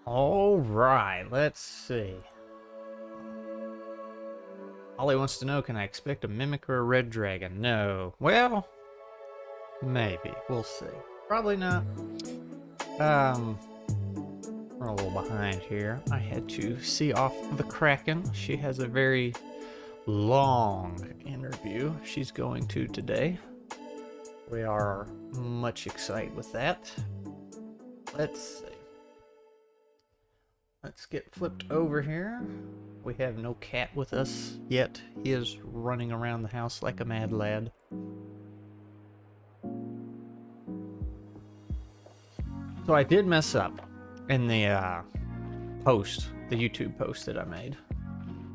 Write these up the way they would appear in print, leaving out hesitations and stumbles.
All right, let's see. Ollie wants to know, can I expect a mimic or a red dragon? No. Well, maybe. We'll see. Probably not. We're a little behind here. I had to see off the Kraken. She has a very long interview she's going to today. We are much excited with that. Let's see. Let's get flipped over here. We have no cat with us yet. He is running around the house like a mad lad. So I did mess up in the the YouTube post that I made.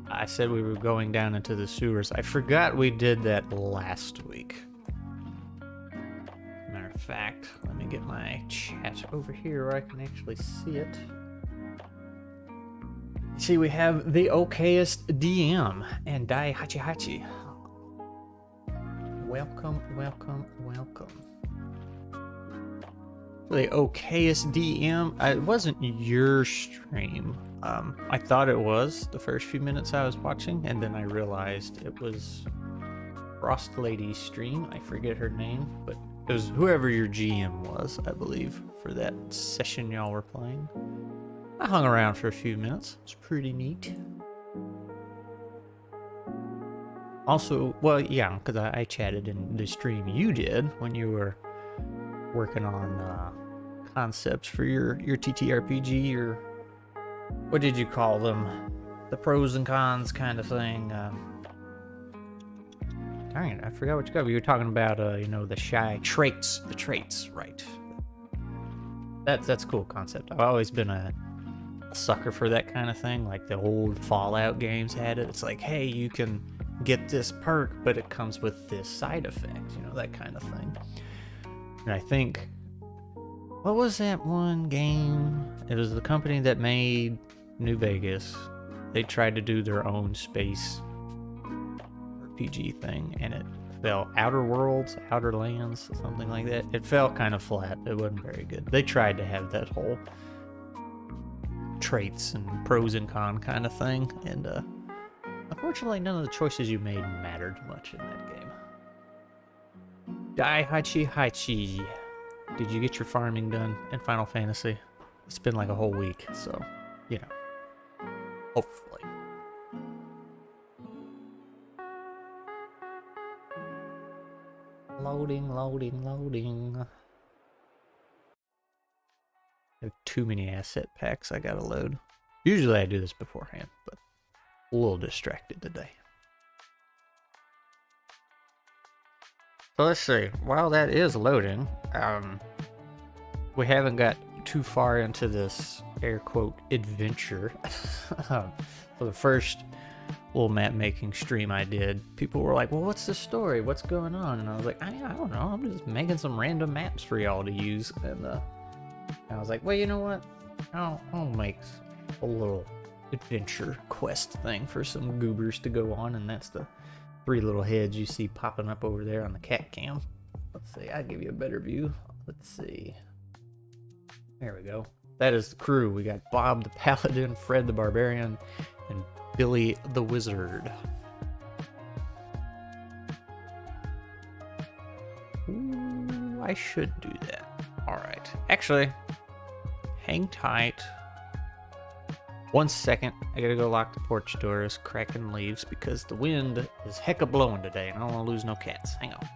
I said we were going down into the sewers. I forgot we did that last week. Matter of fact, let me get my chat over here where I can actually see it. See, we have the okayest DM and Dai Hachi Hachi. Welcome, welcome, welcome. The okayest DM. It wasn't your stream. I thought it was the first few minutes I was watching, and then I realized it was Frost Lady's stream. I forget her name, but it was whoever your GM was, I believe, for that session y'all were playing. I hung around for a few minutes. It's pretty neat. Also, well, yeah, because I chatted in the stream you did when you were working on concepts for your TTRPG, or what did you call them? The pros and cons kind of thing. Dang it, I forgot what you got. You were talking about, you know, the traits, right? That's a cool concept. I've always been a sucker for that kind of thing. Like the old Fallout games had it. It's like, hey, you can get this perk, but it comes with this side effect, you know, that kind of thing. And I think, what was that one game? It was the company that made New Vegas. They tried to do their own space RPG thing, and it fell. Outer Worlds, Outer Lands, something like that. It fell kind of flat. It wasn't very good. They tried to have that whole traits and pros and con kind of thing, and unfortunately none of the choices you made mattered much in that game. Dai Hachi Hachi. Did you get your farming done in Final Fantasy? It's been like a whole week, so, you know, hopefully. Loading, loading, loading. I have too many asset packs I gotta load. Usually I do this beforehand, but a little distracted today. So let's see. While that is loading, we haven't got too far into this air quote adventure. For the first little map making stream I did, people were like, well, what's the story? What's going on? And I was like, I don't know. I'm just making some random maps for y'all to use. And I was like, well, you know what? I'll make a little adventure quest thing for some goobers to go on, and that's the 3 little heads you see popping up over there on the cat cam. Let's see, I'll give you a better view. Let's see. There we go. That is the crew. We got Bob the Paladin, Fred the Barbarian, and Billy the Wizard. Ooh, I should do that. Alright. Actually, hang tight. 1 second. I gotta go lock the porch door as Kraken leaves because the wind is hecka blowing today and I don't want to lose no cats. Hang on.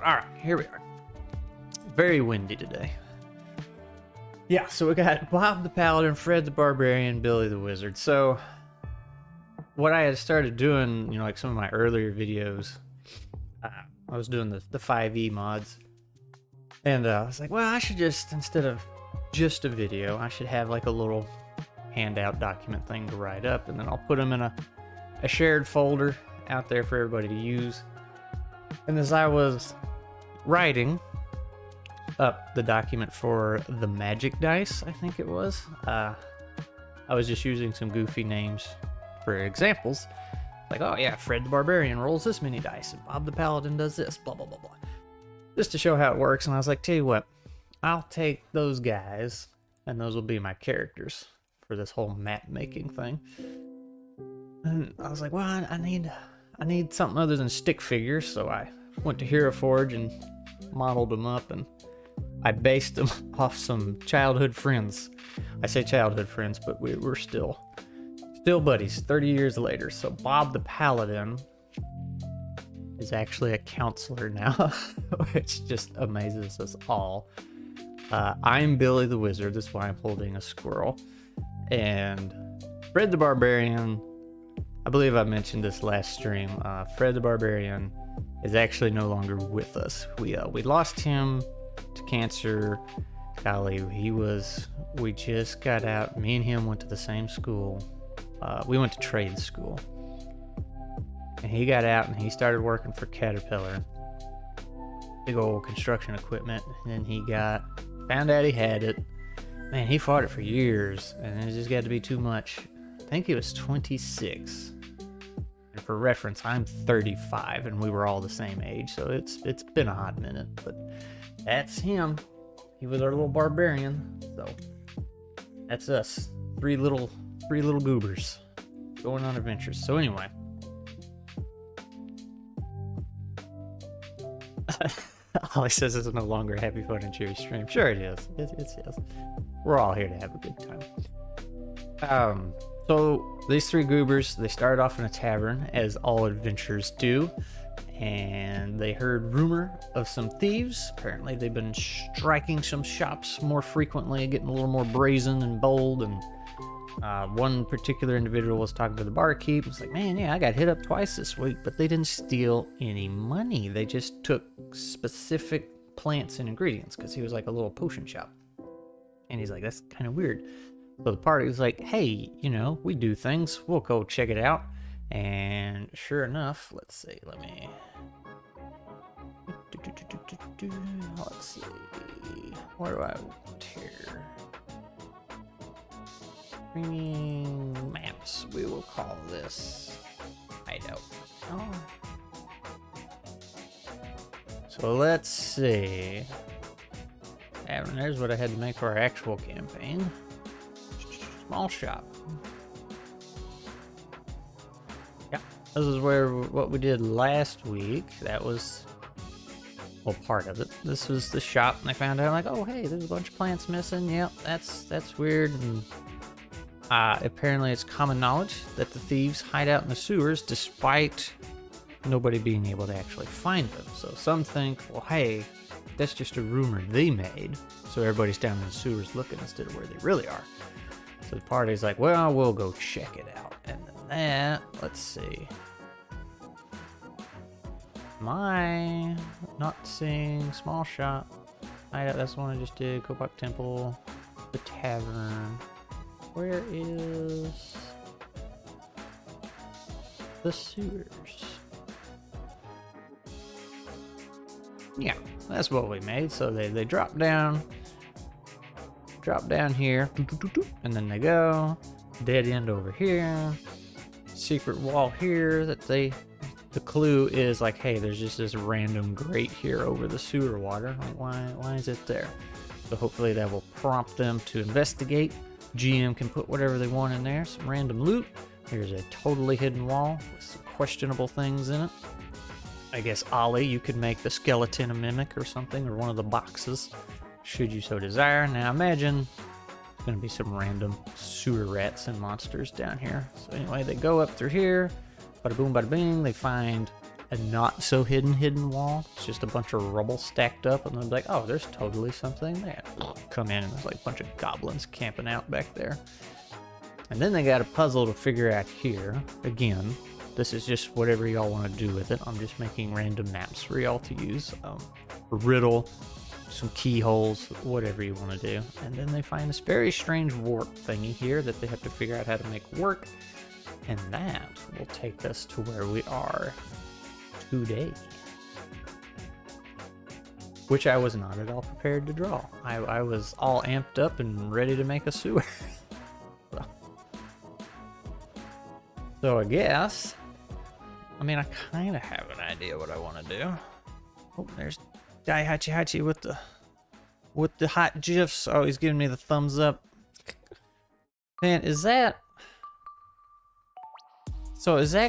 Alright, here we are. Very windy today. Yeah, so we got Bob the Paladin, Fred the Barbarian, Billy the Wizard. So, what I had started doing, you know, like some of my earlier videos, I was doing the 5e mods. And I was like, well, I should just, instead of just a video. I should have like a little handout document thing to write up, and then I'll put them in a shared folder out there for everybody to use. And as I was writing up the document for the magic dice, I think it was, I was just using some goofy names for examples. Like, oh yeah, Fred the Barbarian rolls this many dice, and Bob the Paladin does this, blah, blah, blah, blah. Just to show how it works. And I was like, tell you what, I'll take those guys, and those will be my characters for this whole map making thing. And I was like, well, I need something other than stick figures, so I went to Hero Forge and modeled them up, and I based them off some childhood friends. I say childhood friends, but we're still buddies 30 years later. So Bob the Paladin is actually a counselor now, which just amazes us all. I'm Billy the Wizard, that's why I'm holding a squirrel. And Fred the Barbarian, I believe I mentioned this last stream, Fred the Barbarian is actually no longer with us. We lost him to cancer. Golly, we just got out. Me and him went to the same school. We went to trade school. And he got out and he started working for Caterpillar. Big old construction equipment. And then he found out he had it. Man, he fought it for years, and it just got to be too much. I think he was 26. And for reference, I'm 35, and we were all the same age, so it's been a hot minute. But that's him. He was our little barbarian. So that's us. Three little goobers going on adventures. So anyway. Ollie says it's no longer a happy, fun, and cheery stream. Sure it is. It is. We're all here to have a good time. So these three goobers, they started off in a tavern, as all adventurers do, and they heard rumor of some thieves. Apparently they've been striking some shops more frequently, getting a little more brazen and bold, and one particular individual was talking to the barkeep. It's like, man, yeah, I got hit up twice this week, but they didn't steal any money. They just took specific plants and ingredients, because he was like a little potion shop. And he's like, that's kind of weird. So the party was like, hey, we do things. We'll go check it out. And sure enough, let's see, let me... Let's see. What do I want here? Bringing maps. We will call this hideout. Oh. So let's see. And there's what I had to make for our actual campaign. Small shop. Yeah, this is what we did last week. That was, well, part of it. This was the shop, and I found out, like, oh, hey, there's a bunch of plants missing. Yep, that's weird. And apparently it's common knowledge that the thieves hide out in the sewers, despite nobody being able to actually find them. So some think, well, hey, that's just a rumor they made, so everybody's down in the sewers looking instead of where they really are. So the party's like, well, we'll go check it out. And then that, let's see. Am I not seeing small shop? That's the one I just did. Kopok Temple, the tavern. Where is the sewers? Yeah, that's what we made. So they drop down here, and then they go dead end over here, secret wall here. The clue is like, hey, there's just this random grate here over the sewer water. Like, why is it there? So hopefully that will prompt them to investigate. GM can put whatever they want in there. Some random loot. Here's a totally hidden wall with some questionable things in it. I guess, Ollie, you could make the skeleton a mimic or something, or one of the boxes, should you so desire. Now imagine there's going to be some random sewer rats and monsters down here. So anyway, they go up through here. Bada boom, bada bing. They find a not so hidden wall. It's just a bunch of rubble stacked up, and they're like, oh, there's totally something there. Come in, and there's like a bunch of goblins camping out back there. And then they got a puzzle to figure out here. Again, this is just whatever y'all want to do with it. I'm just making random maps for y'all to use. A riddle some keyholes, whatever you want to do. And then they find this very strange warp thingy here that they have to figure out how to make work. And that will take us to where we are today. Which I was not at all prepared to draw. I was all amped up and ready to make a sewer. So I guess, I mean, I kind of have an idea what I want to do. Oh, there's Daihachi with the hot gifs. Oh, he's giving me the thumbs up. Man, is that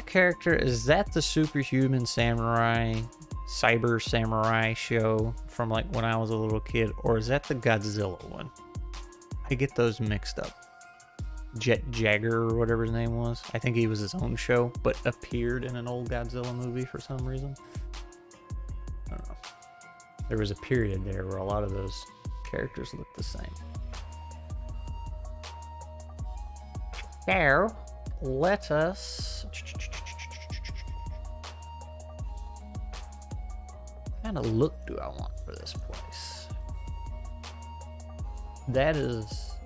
character, is that the superhuman samurai, cyber samurai show from like when I was a little kid, or is that the Godzilla one? I get those mixed up. Jet Jagger or whatever his name was. I think he was his own show, but appeared in an old Godzilla movie for some reason. I don't know. There was a period there where a lot of those characters looked the same. So, let us... What kind of look do I want for this place? That is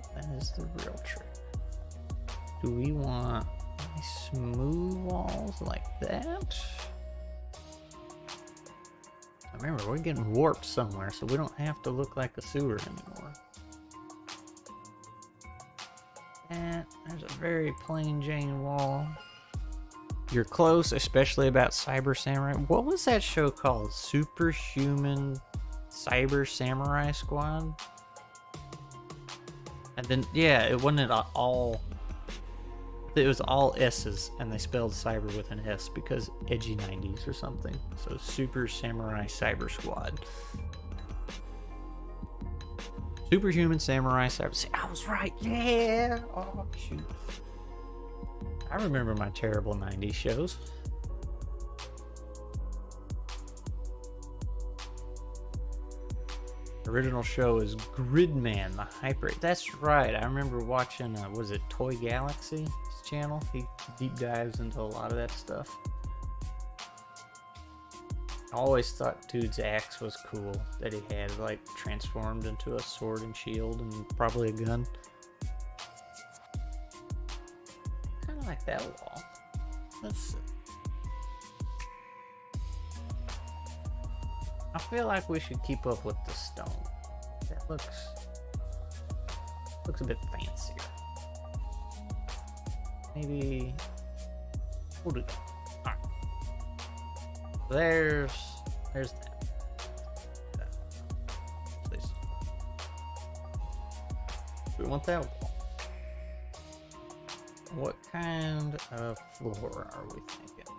the real trick. Do we want smooth walls like that? Remember, we're getting warped somewhere, so we don't have to look like a sewer anymore. And there's a very plain Jane wall. You're close, especially about Cyber Samurai. What was that show called? Superhuman Cyber Samurai Squad? And then, yeah, it wasn't all... It was all S's, and they spelled cyber with an S because edgy 90s or something. So Super Samurai Cyber Squad. Superhuman Samurai Cyber... See, I was right, yeah! Oh, shoot. I remember my terrible 90s shows. Original show is Gridman, the Hyper... That's right, I remember watching, was it Toy Galaxy? Channel. He deep dives into a lot of that stuff. I always thought Dude's axe was cool, that he had like transformed into a sword and shield and probably a gun. Kind of like that wall. Let's see. I feel like we should keep up with the stone. That looks a bit fancier. Maybe we'll do that. Alright. There's that. Please. We want that wall. What kind of floor are we thinking?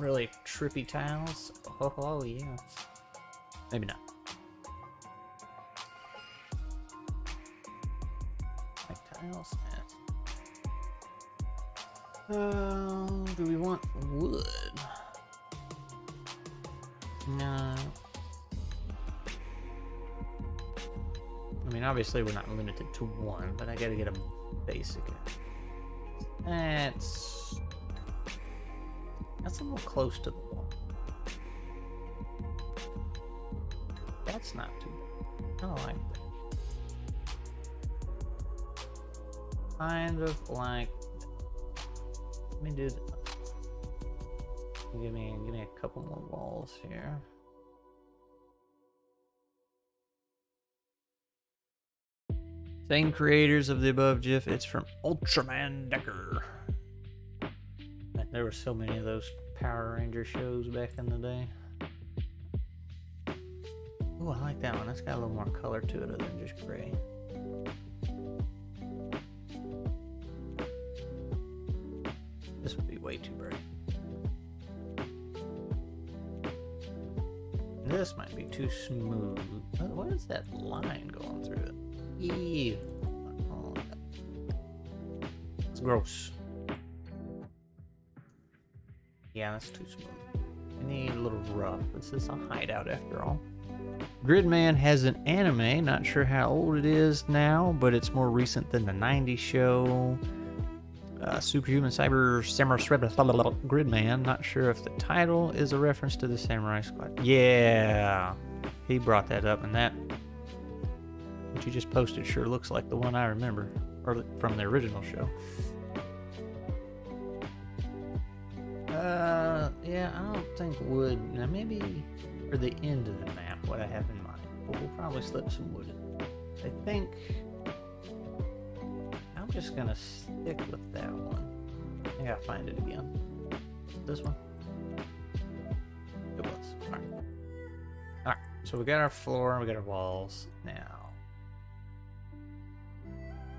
Really trippy tiles? Oh yeah. Maybe not. Like tiles? Do we want wood? No. I mean, obviously we're not limited to one, but I gotta get a basic. That's a little close to the wall. That's not too bad. I like that. Kind of like... Let me do that. Give me a couple more walls here. Same creators of the above GIF. It's from Ultraman Decker. There were so many of those Power Ranger shows back in the day. Oh, I like that one. That's got a little more color to it other than just gray. This would be way too bright. This might be too smooth. What is that line going through it? Ew. Oh, it's gross. Yeah, that's too smooth. I need a little rough. This is a hideout after all. Gridman has an anime. Not sure how old it is now, but it's more recent than the 90s show. Superhuman Cyber Samurai Gridman. Not sure if the title is a reference to the Samurai Squad. Yeah. he brought that up, and that what you just posted sure looks like the one I remember, or from the original show. Yeah, I don't think wood. Now maybe for the end of the map, what I have in mind, but we'll probably slip some wood in. I think I'm just gonna stick with that one. I gotta find it again. This one? It was. Alright, so we got our floor, we got our walls. Now,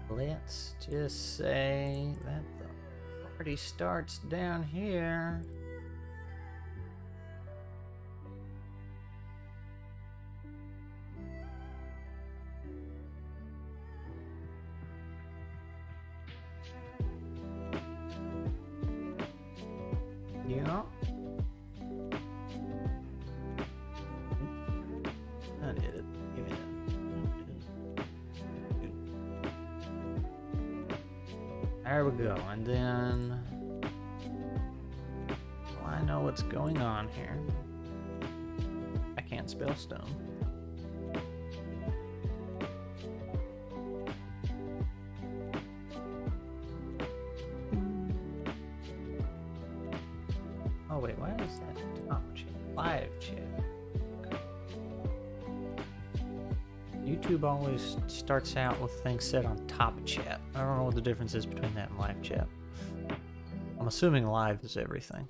let's just say that the party starts down here. Yeah. I did it. Give me that. There we go. And then well, I know what's going on here. I can't spell stone. Oh wait, why is that top chat? Live chat. Okay. YouTube always starts out with things set on top chat. I don't know what the difference is between that and live chat. I'm assuming live is everything.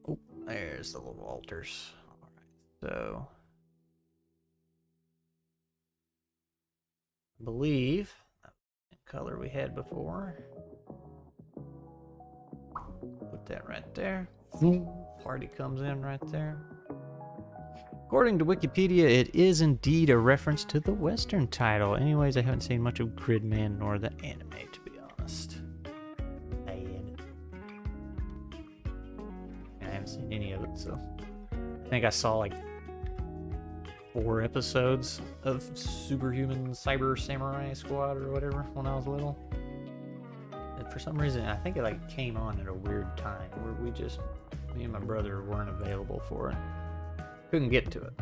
Oh, there's the little altars. Alright, so I believe the color we had before. Put that right there. Party comes in right there. According to Wikipedia, it is indeed a reference to the Western title. Anyways, I haven't seen much of Gridman nor the anime, to be honest. And I haven't seen any of it, so I think I saw like 4 episodes of Superhuman Cyber Samurai Squad or whatever when I was little. And for some reason, I think it like came on at a weird time where me and my brother weren't available for it. Couldn't get to it.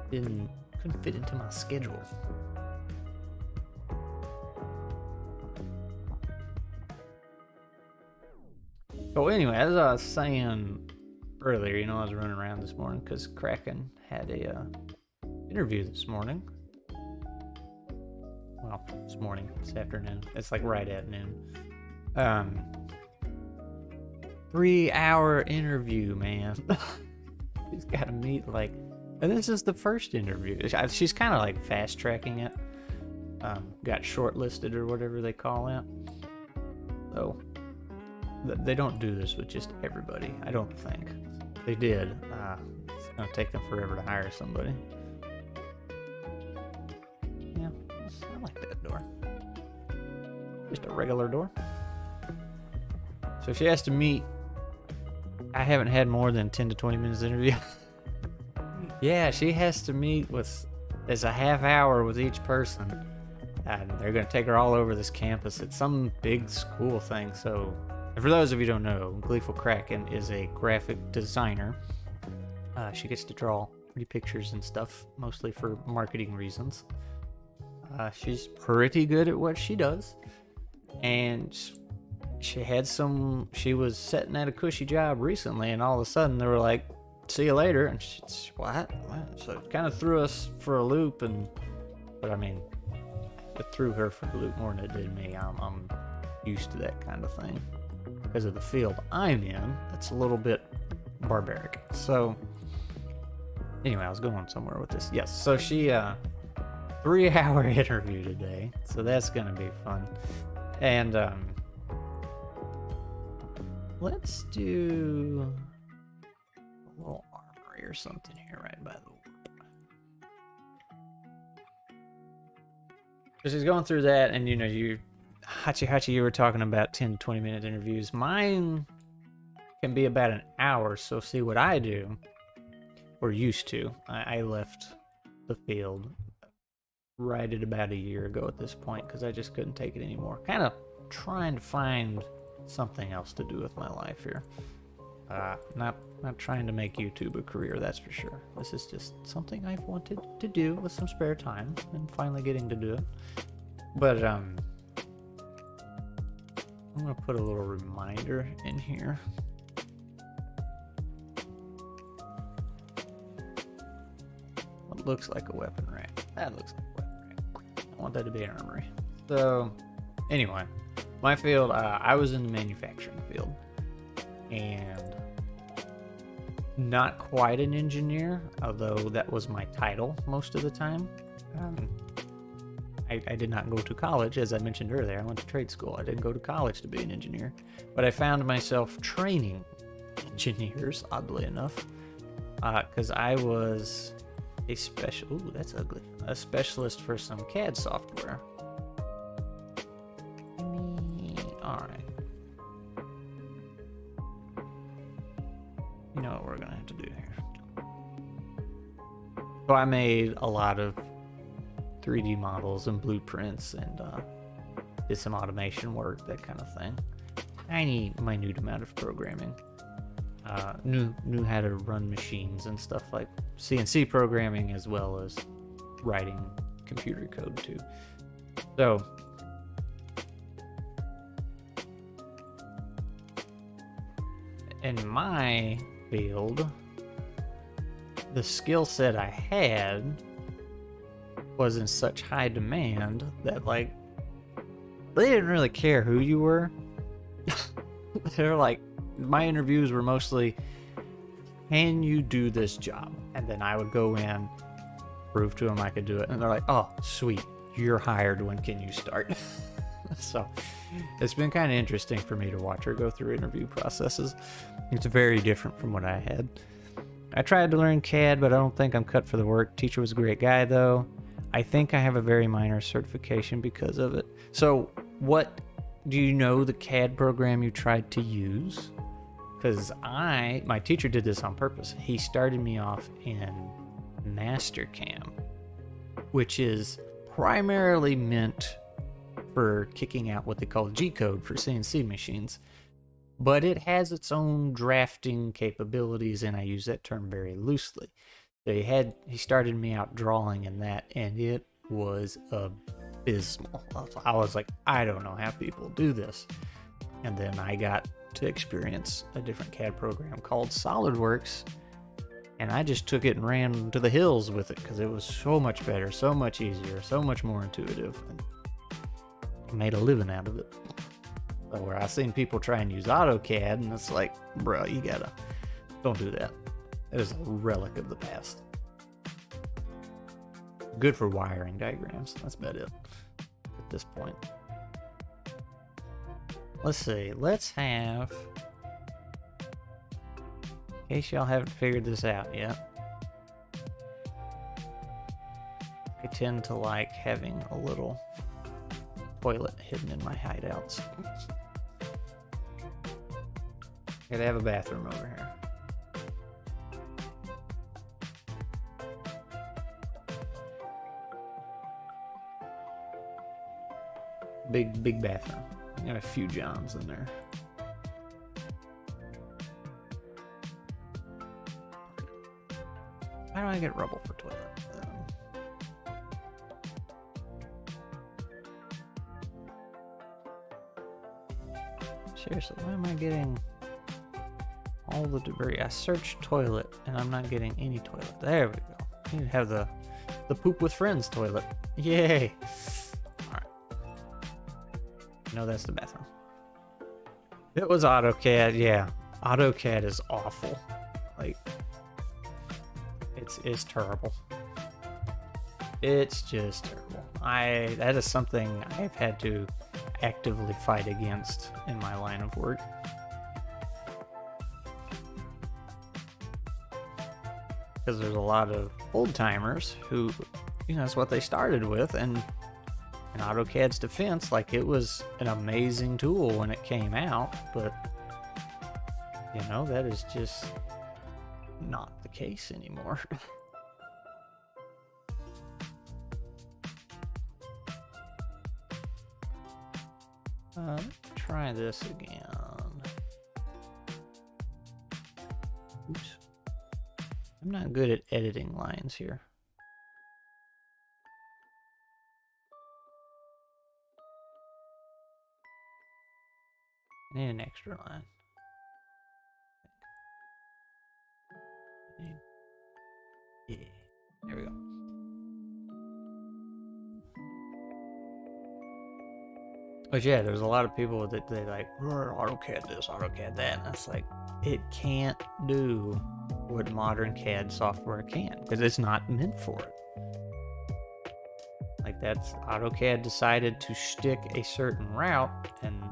Couldn't fit into my schedule. Oh, anyway, as I was saying earlier, you know, I was running around this morning because Kraken had a interview this morning. Well, this afternoon. It's like right at noon. 3-hour interview, man. She's got to meet like, and this is the first interview. She's kind of like fast tracking it. Got shortlisted or whatever they call it. So they don't do this with just everybody, I don't think. If they did, it's gonna take them forever to hire somebody. Yeah, I like that door. Just a regular door. So she has to meet. I haven't had more than 10 to 20 minutes interview. Yeah, she has to meet with, as a half hour with each person. And they're going to take her all over this campus. It's some big school thing. So, and for those of you who don't know, Gleeful Kraken is a graphic designer. She gets to draw pretty pictures and stuff, mostly for marketing reasons. She's pretty good at what she does. And she was sitting at a cushy job recently, and all of a sudden they were like, see you later. And she's, what? So it kind of threw us for a loop, but I mean, it threw her for a loop more than it did me. I'm used to that kind of thing because of the field I'm in. It's a little bit barbaric. So anyway, I was going somewhere with this. Yes, so she 3-hour interview today, so that's gonna be fun. And let's do a little armory or something here right by the warp. So she's going through that, and you know, Hachi, you were talking about 10 to 20 minute interviews. Mine can be about an hour. So see what I do, or used to. I left the field right at about a year ago at this point because I just couldn't take it anymore. Kind of trying to find something else to do with my life here. Not trying to make YouTube a career, that's for sure. This is just something I've wanted to do with some spare time and finally getting to do it. But I'm gonna put a little reminder in here. What looks like a weapon rack. That looks like a weapon rack. I want that to be an armory. So anyway, my field, I was in the manufacturing field and not quite an engineer, although that was my title most of the time. I did not go to college, as I mentioned earlier. I went to trade school. I didn't go to college to be an engineer, but I found myself training engineers, oddly enough, because I was a ooh, that's ugly. A specialist for some CAD software. All right. You know what we're gonna have to do here. So I made a lot of 3D models and blueprints and did some automation work, that kind of thing. Tiny, minute amount of programming. Knew how to run machines and stuff like CNC programming, as well as writing computer code too. So in my field, the skill set I had was in such high demand that, like, they didn't really care who you were. They're like, my interviews were mostly, can you do this job? And then I would go in, prove to them I could do it, and they're like, oh, sweet, you're hired, when can you start? So it's been kind of interesting for me to watch her go through interview processes. It's very different from what I had. I tried to learn CAD, but I don't think I'm cut for the work. Teacher was a great guy, though. I think I have a very minor certification because of it. So what, do you know the CAD program you tried to use? Because my teacher did this on purpose. He started me off in Mastercam, which is primarily meant for kicking out what they call G-code for CNC machines. But it has its own drafting capabilities, and I use that term very loosely. So he started me out drawing in that, and it was abysmal. I was like, I don't know how people do this. And then I got to experience a different CAD program called SolidWorks, and I just took it and ran to the hills with it because it was so much better, so much easier, so much more intuitive, and I made a living out of it. So where I've seen people try and use AutoCAD, and it's like, bro, you gotta, don't do that. It is a relic of the past. Good for wiring diagrams. That's about it at this point. Let's see. Let's have, in case y'all haven't figured this out yet, I tend to like having a little toilet hidden in my hideouts. Gotta have a bathroom over here. Big bathroom. Got a few Johns in there. How do I get rubble for toilet? Seriously, why am I getting all the debris? I searched toilet and I'm not getting any toilet. There we go. You have the poop with friends toilet. Yay! No, that's the bathroom. It was AutoCAD, yeah. AutoCAD is awful. Like, it's terrible. It's just terrible. That is something I've had to actively fight against in my line of work. Because there's a lot of old timers who, you know, that's what they started with, and in AutoCAD's defense, like, it was an amazing tool when it came out, but, you know, that is just not the case anymore. Let's try this again. Oops. I'm not good at editing lines here. I need an extra line. Yeah, there we go. But yeah, there's a lot of people that they like, AutoCAD this, AutoCAD that, and it's like, it can't do what modern CAD software can, because it's not meant for it. Like, that's, AutoCAD decided to stick a certain route, and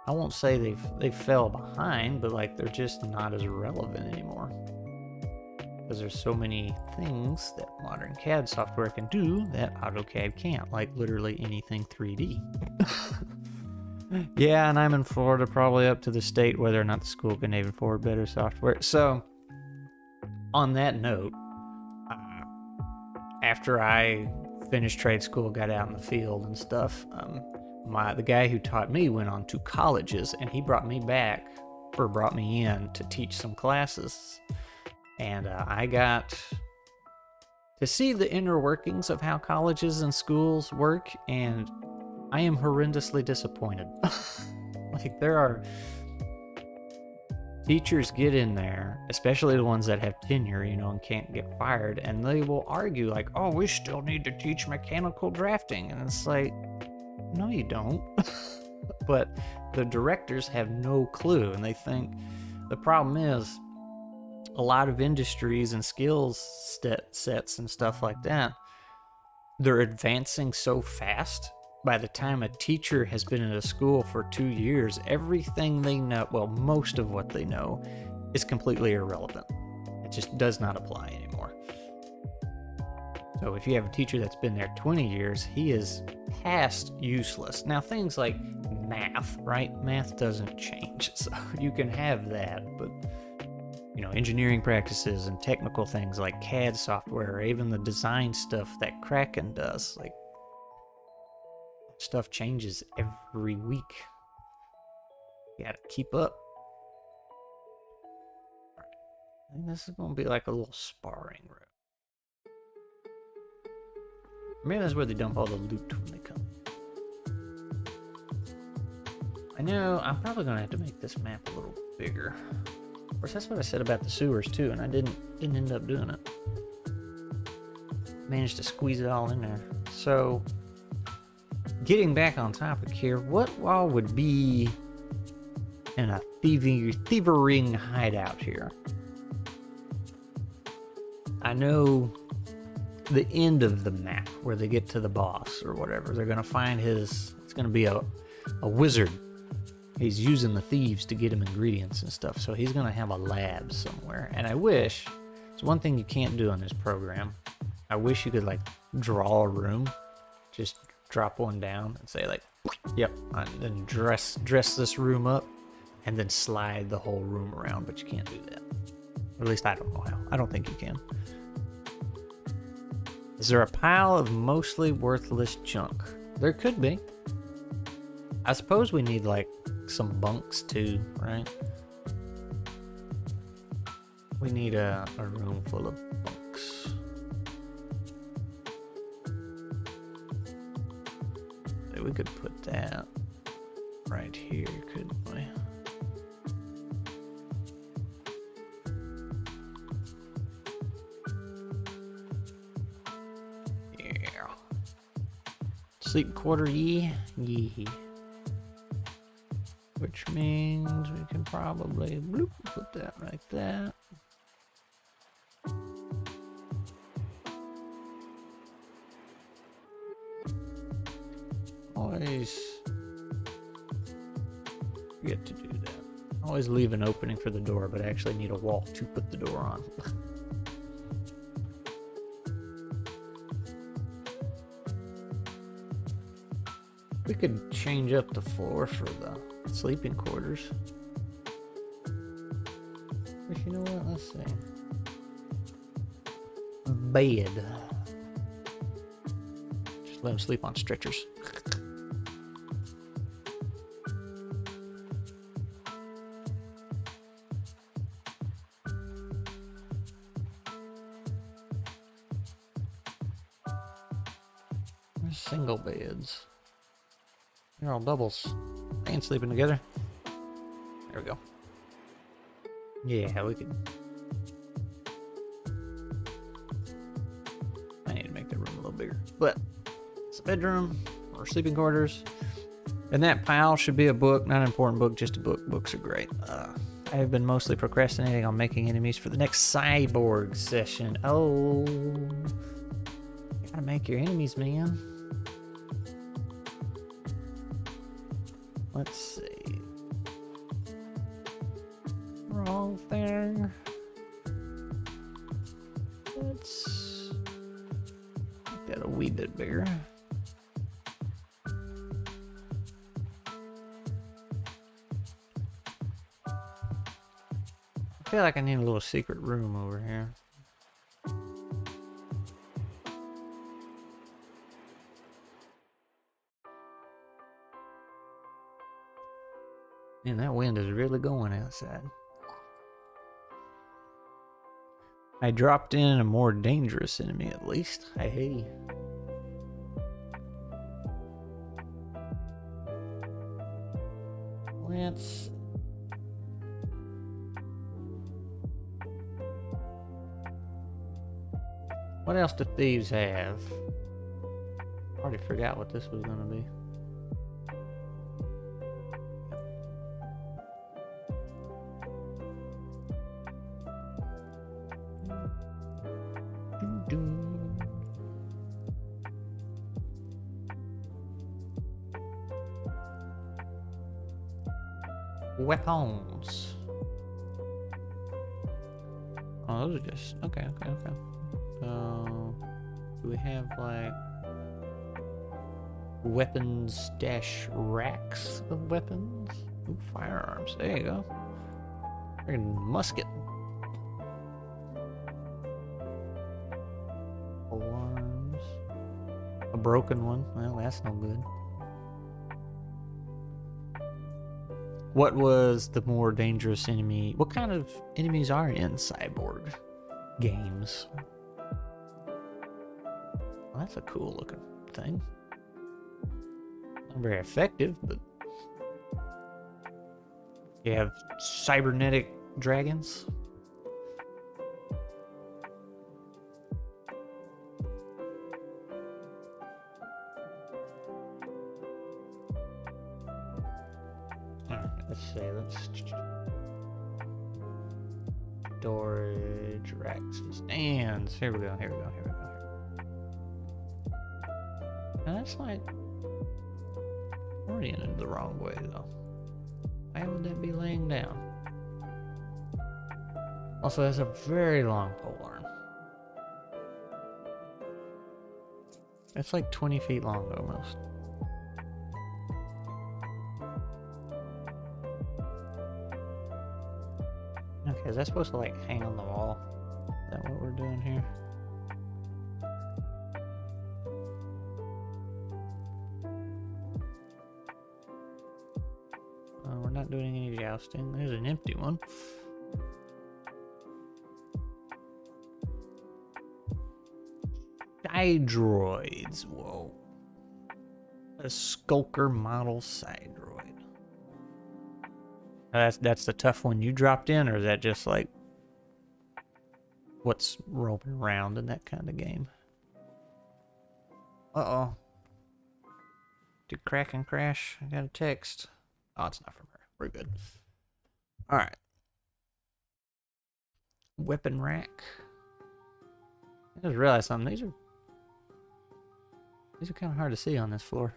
I won't say they fell behind, but like, they're just not as relevant anymore. Because there's so many things that modern CAD software can do that AutoCAD can't, like literally anything 3D. Yeah, and I'm in Florida, probably up to the state whether or not the school can even afford better software. So, on that note, after I finished trade school, got out in the field and stuff, the guy who taught me went on to colleges, and he brought me in to teach some classes. And I got to see the inner workings of how colleges and schools work, and I am horrendously disappointed. Like, there are teachers get in there, especially the ones that have tenure, you know, and can't get fired, and they will argue like, oh, we still need to teach mechanical drafting. And it's like, no, you don't. But the directors have no clue, and they think the problem is a lot of industries and skills sets and stuff like that, they're advancing so fast. By the time a teacher has been in a school for 2 years, everything they know, well, most of what they know, is completely irrelevant. It just does not apply anymore. So if you have a teacher that's been there 20 years, he is past useless. Now, things like math, right? Math doesn't change, so you can have that, but you know, engineering practices and technical things like CAD software, or even the design stuff that Kraken does, like, stuff changes every week. You gotta keep up. Right. I think this is gonna be like a little sparring room. Maybe that's where they dump all the loot when they come. I know I'm probably gonna have to make this map a little bigger. Of course, that's what I said about the sewers too, and I didn't end up doing it. Managed to squeeze it all in there. So, getting back on topic here, what all would be in a thievering hideout here? I know the end of the map where they get to the boss or whatever. They're gonna find it's gonna be a wizard. He's using the thieves to get him ingredients and stuff, so he's gonna have a lab somewhere. And I wish, it's one thing you can't do on this program, I wish you could like draw a room, just drop one down and say like, yep, and then dress this room up and then slide the whole room around, but you can't do that. Or at least I don't know how. I don't think you can. Is there a pile of mostly worthless junk? There could be. I suppose we need like some bunks too, right? We need a room full of bunks. So we could put that right here, couldn't we? Yeah. Sleep quarter, yeah. Which means we can probably bloop, put that right there. Always forget to do that. Always leave an opening for the door, but I actually need a wall to put the door on. We could change up the floor for the sleeping quarters. But you know what? Let's see. Bed. Just let them sleep on stretchers. single beds. They're all doubles. They ain't sleeping together. There we go. Yeah, we could. I need to make that room a little bigger. But it's a bedroom or sleeping quarters. And that pile should be a book, not an important book, just a book. Books are great. I have been mostly procrastinating on making enemies for the next cyborg session. Oh, you gotta make your enemies, man. Let's see. Wrong thing. Let's make that a wee bit bigger. I feel like I need a little secret room over here. Man, that wind is really going outside. I dropped in a more dangerous enemy at least. Hey. Let's... What else do thieves have? I already forgot what this was gonna be. Weapons. Oh, those are just okay. So, do we have like weapons dash racks of weapons? Ooh, firearms. There you go. Freaking musket. Alarms. A broken one. Well, that's no good. What was the more dangerous enemy? What kind of enemies are in cyborg games? Well, that's a cool looking thing. Not very effective, but you have cybernetic dragons. Let's see, storage racks and stands. Here we go. Now that's like oriented the wrong way though. Why would that be laying down? Also, has a very long pole arm. It's like 20 feet long almost. Okay, is that supposed to like hang on the wall? Is that what we're doing here? We're not doing any jousting. There's an empty one. Sidroids. Whoa. A skulker model sidroid. That's the tough one you dropped in, or is that just like what's roaming around in that kind of game? Uh-oh. Did Kraken crash? I got a text. Oh, it's not from her. We're good. Alright. Weapon rack. I just realized something. These are kind of hard to see on this floor.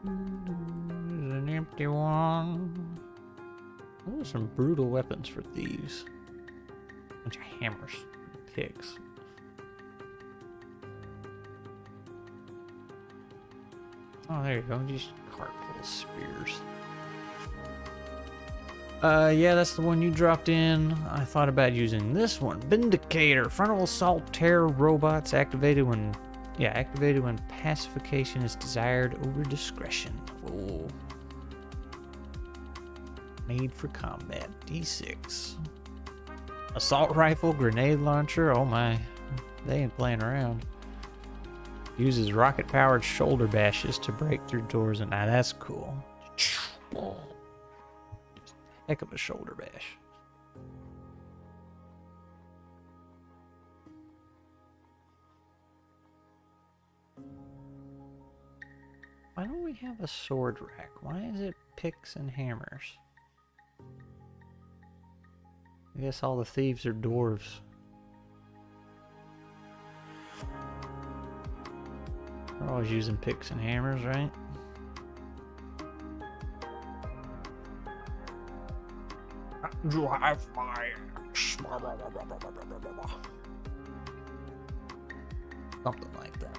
There's an empty one. Those are some brutal weapons for thieves. Bunch of hammers, picks. Oh, there you go. Just a cart full of spears. Yeah, that's the one you dropped in. I thought about using this one. Vindicator. Frontal assault terror robots activated when Yeah, activated when pacification is desired over discretion. Whoa. Made for combat. D6. Assault rifle, grenade launcher. Oh my. They ain't playing around. Uses rocket-powered shoulder bashes to break through doors, and now that's cool. Heck of a shoulder bash. Why don't we have a sword rack? Why is it picks and hammers? I guess all the thieves are dwarves. We're always using picks and hammers, right? Drive my something like that.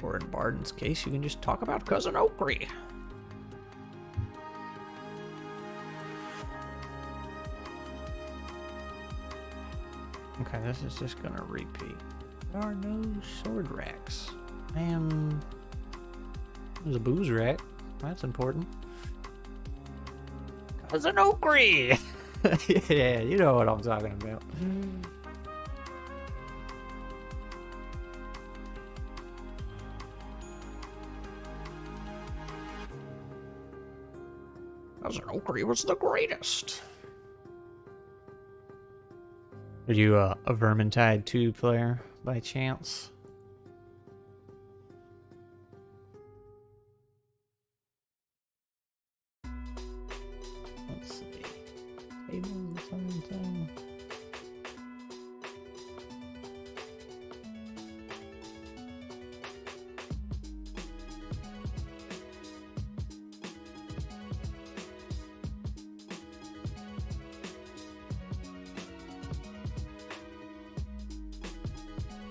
Or in Barden's case, you can just talk about Cousin Oakley. Okay, this is just gonna repeat. There are no sword racks. There's a booze rack. That's important. Cousin Oakley! Yeah, you know what I'm talking about. Cousin Oakley was the greatest. Are you a Vermintide 2 player by chance? Let's see. Tables, something.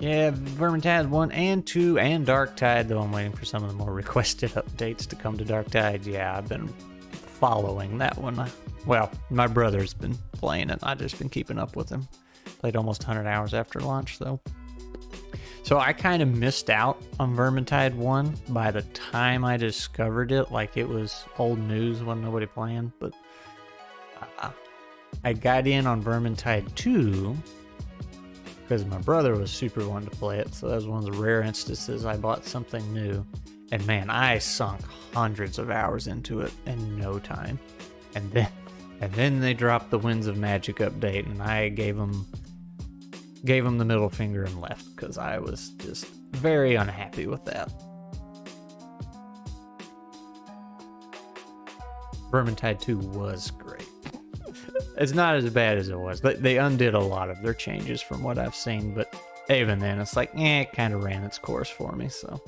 Yeah, Vermintide 1 and 2 and Darktide, though I'm waiting for some of the more requested updates to come to Darktide. Yeah, I've been following that one. Well, my brother's been playing it. I've just been keeping up with him. Played almost 100 hours after launch, though. So I kind of missed out on Vermintide 1 by the time I discovered it. Like, it was old news, wasn't nobody playing. But I got in on Vermintide 2 because my brother was super wanting to play it, so that was one of the rare instances I bought something new. And man, I sunk hundreds of hours into it in no time. And then they dropped the Winds of Magic update, and I gave them the middle finger and left because I was just very unhappy with that. Vermintide 2 was great. It's not as bad as it was. They undid a lot of their changes from what I've seen, but even then, it's like, it kind of ran its course for me. So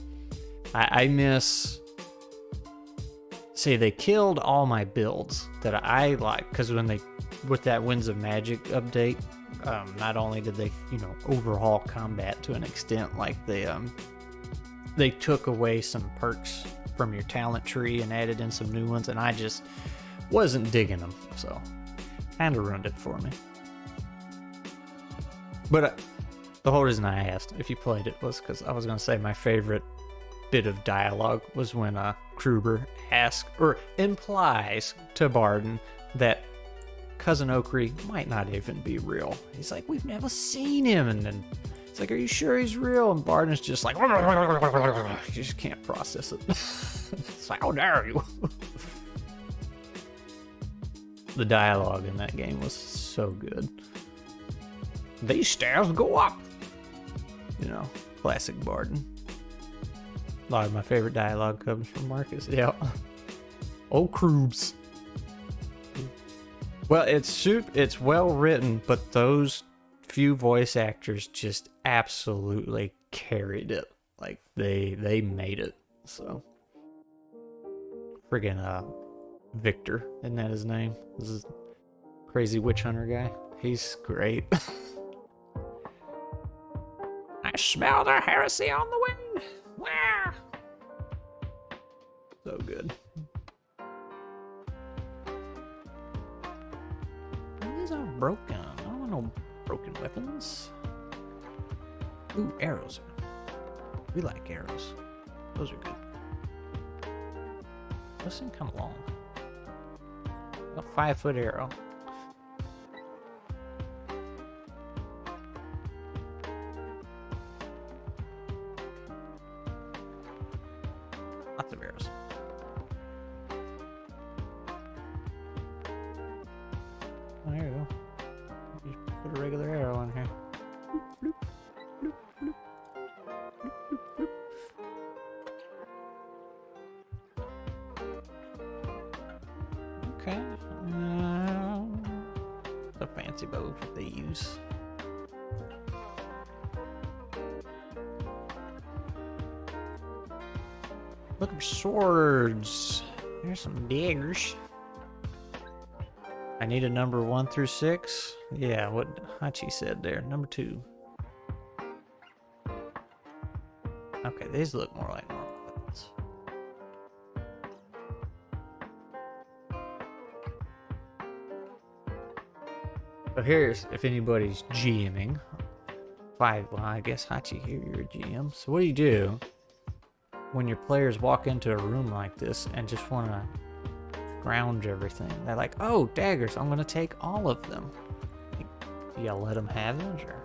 I miss. See, they killed all my builds that I like because with that Winds of Magic update, not only did they overhaul combat to an extent, like they took away some perks from your talent tree and added in some new ones, and I just wasn't digging them. So. Kind of ruined it for me. But the whole reason I asked if you played it was because I was going to say my favorite bit of dialogue was when Kruber asks or implies to Barden that Cousin Oakley might not even be real. He's like, we've never seen him. And then it's like, are you sure he's real? And Barden's just like, you just can't process it. It's like, how dare you? The dialogue in that game was so good. These stairs go up. Classic Barden. A lot of my favorite dialogue comes from Marcus. Yeah. Oh, Krubs. Well, it's well written, but those few voice actors just absolutely carried it. Like they made it. So friggin' Victor, isn't that his name? This is crazy witch hunter guy. He's great. I smell the heresy on the wind. Wah! So good. These are broken. I don't want no broken weapons. Ooh, arrows. We like arrows. Those are good. Those things come long. A 5-foot arrow. Lots of arrows. Oh, there you go. Just put a regular arrow in here. Okay. The fancy bow that they use. Look for swords. There's some daggers. I need a number 1 through 6. Yeah, what Hachi said there. Number 2. Okay, these look more like normal weapons. So here's if anybody's GMing. Well, I guess Hachi here, you're a GM. So what do you do when your players walk into a room like this and just want to scrounge everything? They're like, oh, daggers, I'm going to take all of them. Like, do you let them have it, or?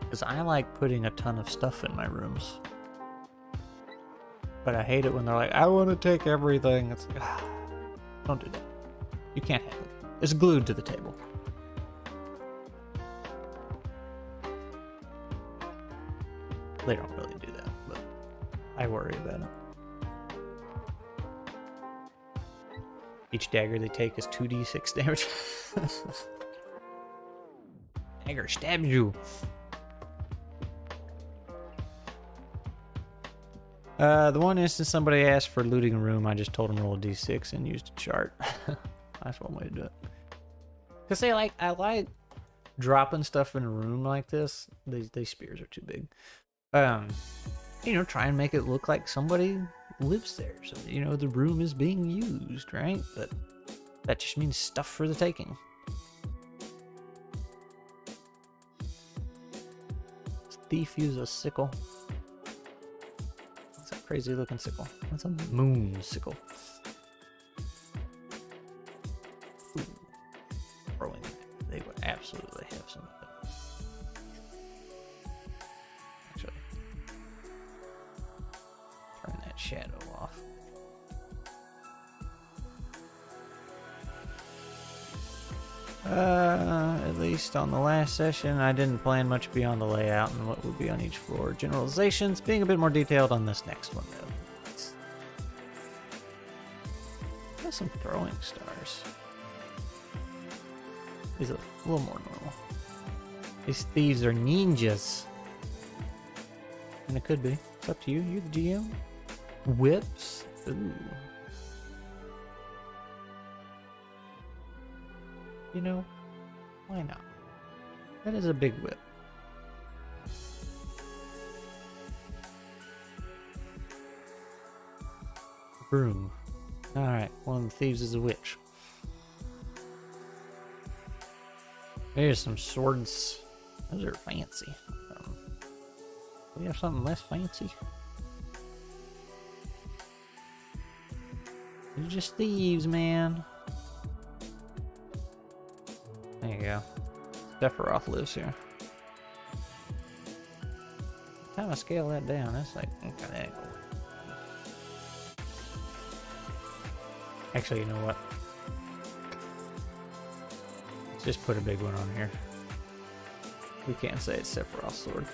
Because I like putting a ton of stuff in my rooms. But I hate it when they're like, I want to take everything. It's like, don't do that. You can't have it. It's glued to the table. They don't really do that, but I worry about it. Each dagger they take is 2d6 damage. Dagger stabs you. The one instance somebody asked for looting a room, I just told them roll a d6 and used a chart. That's one way to do it. Because I like dropping stuff in a room like this. These spears are too big. You know, try and make it look like somebody lives there. So, you know, the room is being used, right? But that just means stuff for the taking. Does thief use a sickle? What's that crazy looking sickle? That's a moon sickle. Ooh. Throwing. They would absolutely have some of that. Actually, turn that shadow off. At least on the last session, I didn't plan much beyond the layout and what would be on each floor. Generalizations, being a bit more detailed on this next one, though. Got some throwing stars. These are a little more normal. These thieves are ninjas. And it could be. It's up to you. You're the GM. Whips. Ooh. You know, why not? That is a big whip. Broom. Alright, one of the thieves is a witch. Here's some swords. Those are fancy. Do we have something less fancy? They're just thieves, man. There you go. Sephiroth lives here. Time to scale that down. That's like, okay, actually, you know what? Let's just put a big one on here. We can't say it's Sephiroth's sword.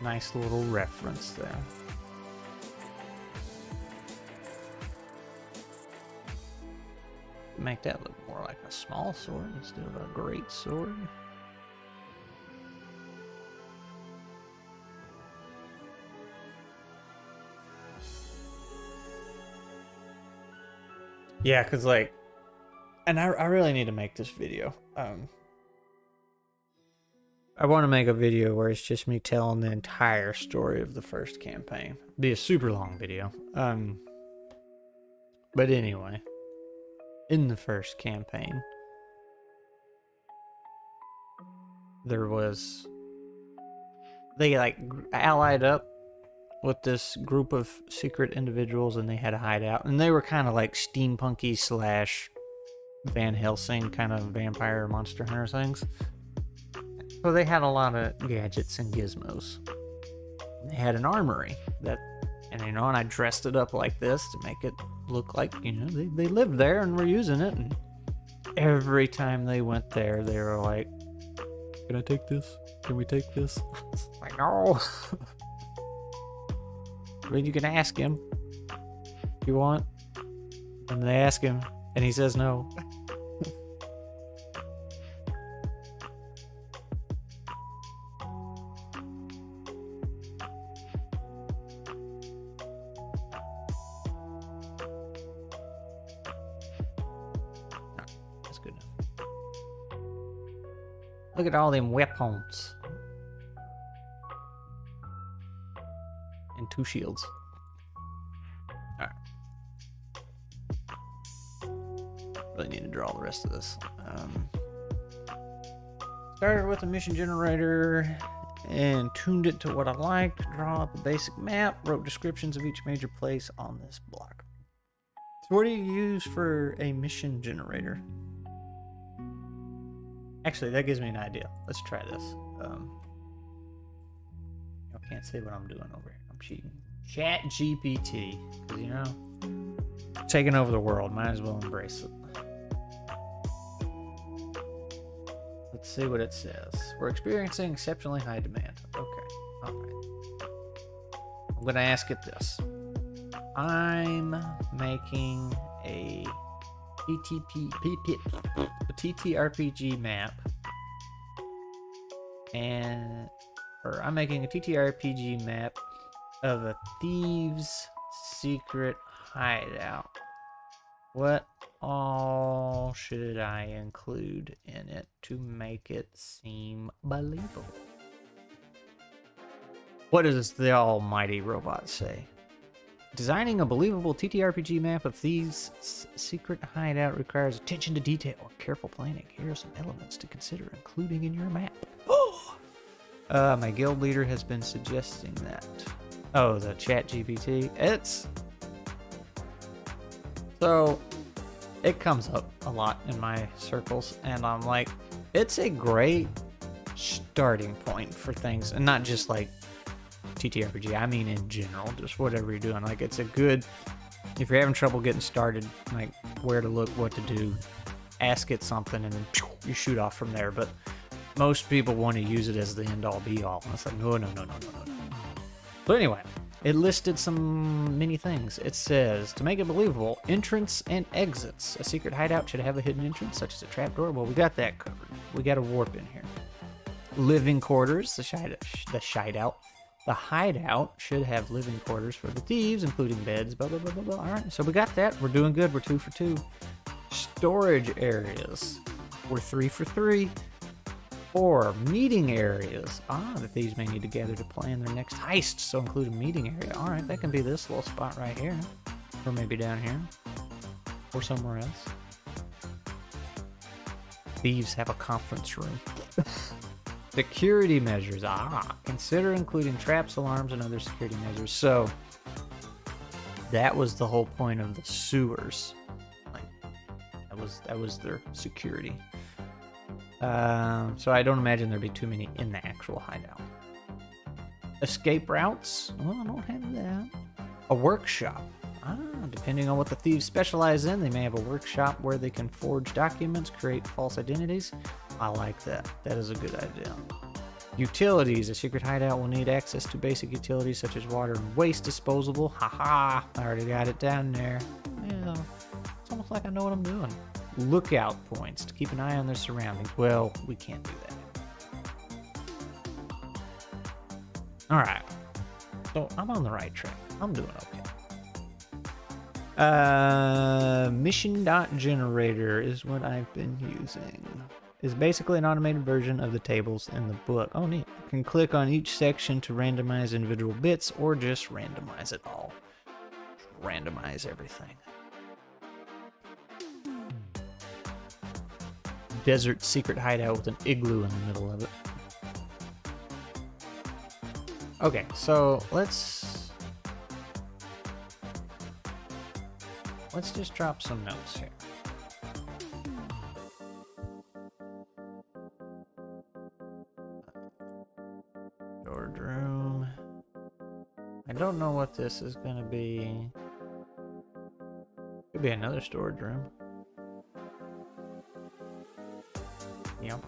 Nice little reference there. Make that look more like a small sword instead of a great sword. Yeah, because like, and I really need to make this video. I want to make a video where it's just me telling the entire story of the first campaign. It'd be a super long video. But anyway, in the first campaign, there was... They, like, allied up with this group of secret individuals, and they had a hideout. And they were kind of like steampunky slash Van Helsing kind of vampire monster hunter things. So they had a lot of gadgets and gizmos. They had an armory that, and you know, and I dressed it up like this to make it look like, you know, they lived there and were using it. And every time they went there, they were like, "Can I take this? Can we take this?" Like, no. I mean, you can ask him if you want. And they ask him, and he says no. That's good enough. Look at all them weapons. And 2 shields. Alright. Really need to draw the rest of this. Started with a mission generator and tuned it to what I liked. Draw up a basic map. Wrote descriptions of each major place on this block. So what do you use for a mission generator? Actually, that gives me an idea. Let's try this. I can't say what I'm doing over here. I'm cheating. Chat GPT, because, you know, taking over the world. Might as well embrace it. Let's see what it says. We're experiencing exceptionally high demand. Okay. All right. I'm going to ask it this. I'm making a TTRPG map, or I'm making a TTRPG map of a thieves' secret hideout. What all should I include in it to make it seem believable? What does the almighty robot say? Designing a believable TTRPG map of thieves' secret hideout requires attention to detail and careful planning. Here are some elements to consider including in your map. My guild leader has been suggesting that. Oh, the chat GPT. So, it comes up a lot in my circles, and I'm like, it's a great starting point for things, and not just like TTRPG, I mean in general, just whatever you're doing. Like, it's a good, if you're having trouble getting started, like where to look, what to do, ask it something, and then you shoot off from there. But most people want to use it as the end-all be-all. And it's like, no. But anyway, it listed some many things. It says, to make it believable, entrance and exits. A secret hideout should have a hidden entrance, such as a trapdoor. Well, we got that covered. We got a warp in here. Living quarters, the hideout. The hideout should have living quarters for the thieves, including beds, blah, blah, blah, blah, blah. All right, so we got that. We're doing good. We're 2 for 2. Storage areas. We're 3 for 3. 4 meeting areas. The thieves may need to gather to plan their next heist, so include a meeting area. All right, that can be this little spot right here. Or maybe down here. Or somewhere else. Thieves have a conference room. Security measures. Consider including traps, alarms, and other security measures. So that was the whole point of the sewers. Like, that was their security. So I don't imagine there'd be too many in the actual hideout. Escape routes. Well, I don't have that. A workshop. Depending on what the thieves specialize in, they may have a workshop where they can forge documents, create false identities. I like that. That is a good idea. Utilities. A secret hideout will need access to basic utilities such as water and waste disposable. Haha, I already got it down there. Yeah, it's almost like I know what I'm doing. Lookout points to keep an eye on their surroundings. Well, we can't do that. Alright. So I'm on the right track. I'm doing okay. Mission.generator is what I've been using. It's basically an automated version of the tables in the book. Oh, neat. You can click on each section to randomize individual bits or just randomize it all. Randomize everything. desert secret hideout with an igloo in the middle of it. Okay, so let's just drop some notes here. Storage room. I don't know what this is gonna be. Could be another storage room. Yep.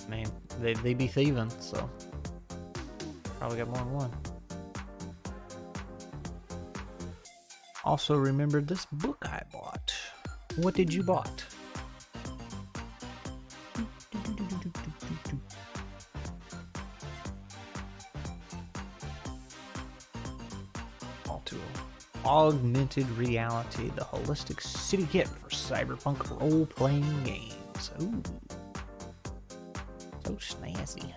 I mean, they be thieving, so probably got more than one. Also remember this book I bought. What did you bought? All tool. Augmented reality, the holistic city kit for cyberpunk role-playing games. Ooh. So snazzy.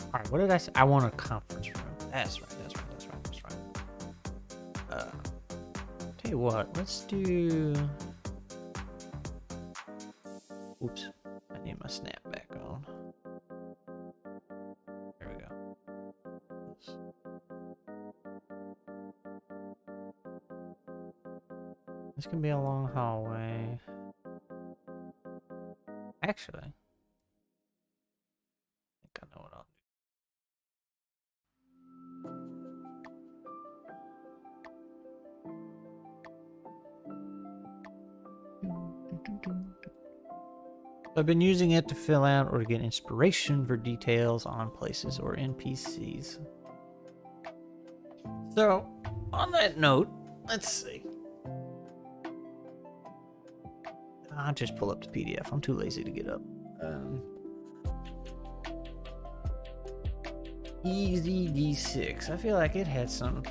Alright, what did I say? I want a conference room. That's right. Tell you what, let's do... Oops, I need my snap back on. There we go. This can be a long hallway. Actually, I think I know what I'll do. I've been using it to fill out or get inspiration for details on places or NPCs. So, on that note, let's see. I'll just pull up the PDF. I'm too lazy to get up. Easy D6. I feel like it had some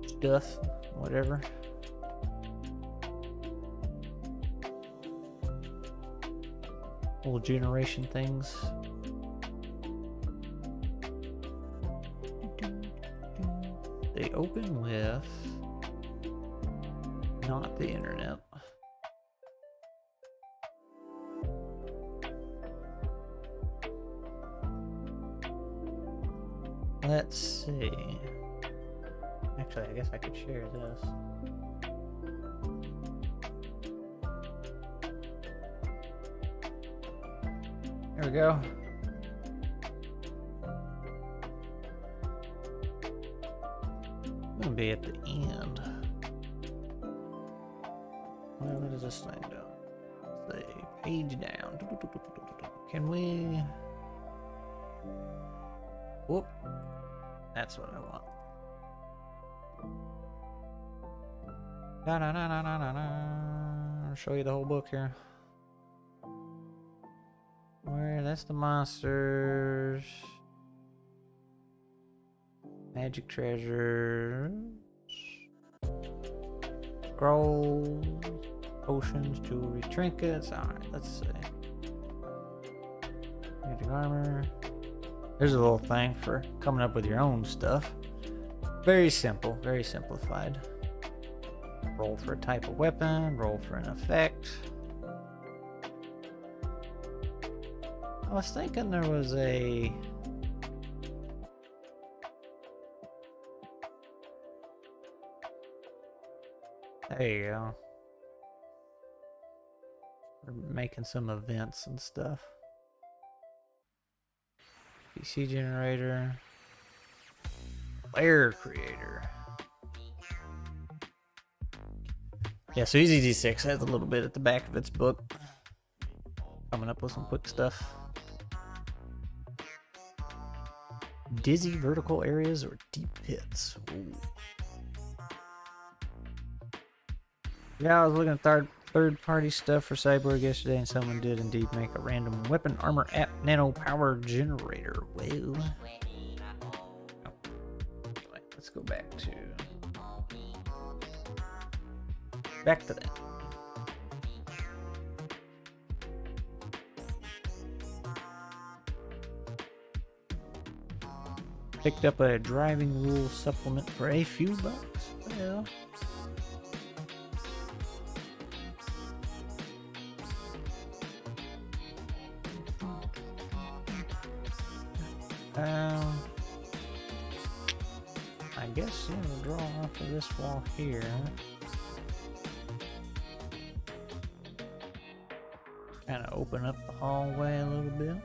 stuff, whatever. Little generation things. They open with not the internet. Let's see. Actually, I guess I could share this. There we go. I'm gonna be at the end. What does this thing do? Let's see. Page down. Can we... Whoop. That's what I want. I'll show you the whole book here. Where? That's the monsters. Magic treasures. Scrolls. Potions, jewelry, trinkets. Alright, let's see. Magic armor. There's a little thing for coming up with your own stuff. Very simple, very simplified. Roll for a type of weapon, roll for an effect. I was thinking there was a... There you go. We're making some events and stuff. PC generator. Layer creator. Yeah, so Easy D6 has a little bit at the back of its book. Coming up with some quick stuff. Dizzy vertical areas or deep pits. Ooh. Yeah, I was looking at third-party stuff for Cyborg yesterday, and someone did indeed make a random weapon armor app nano power generator. Whoa. Oh. Anyway, let's go back to that. Picked up a driving rule supplement for a few bucks. Well, I guess we'll draw off of this wall here. Kind of open up the hallway a little bit.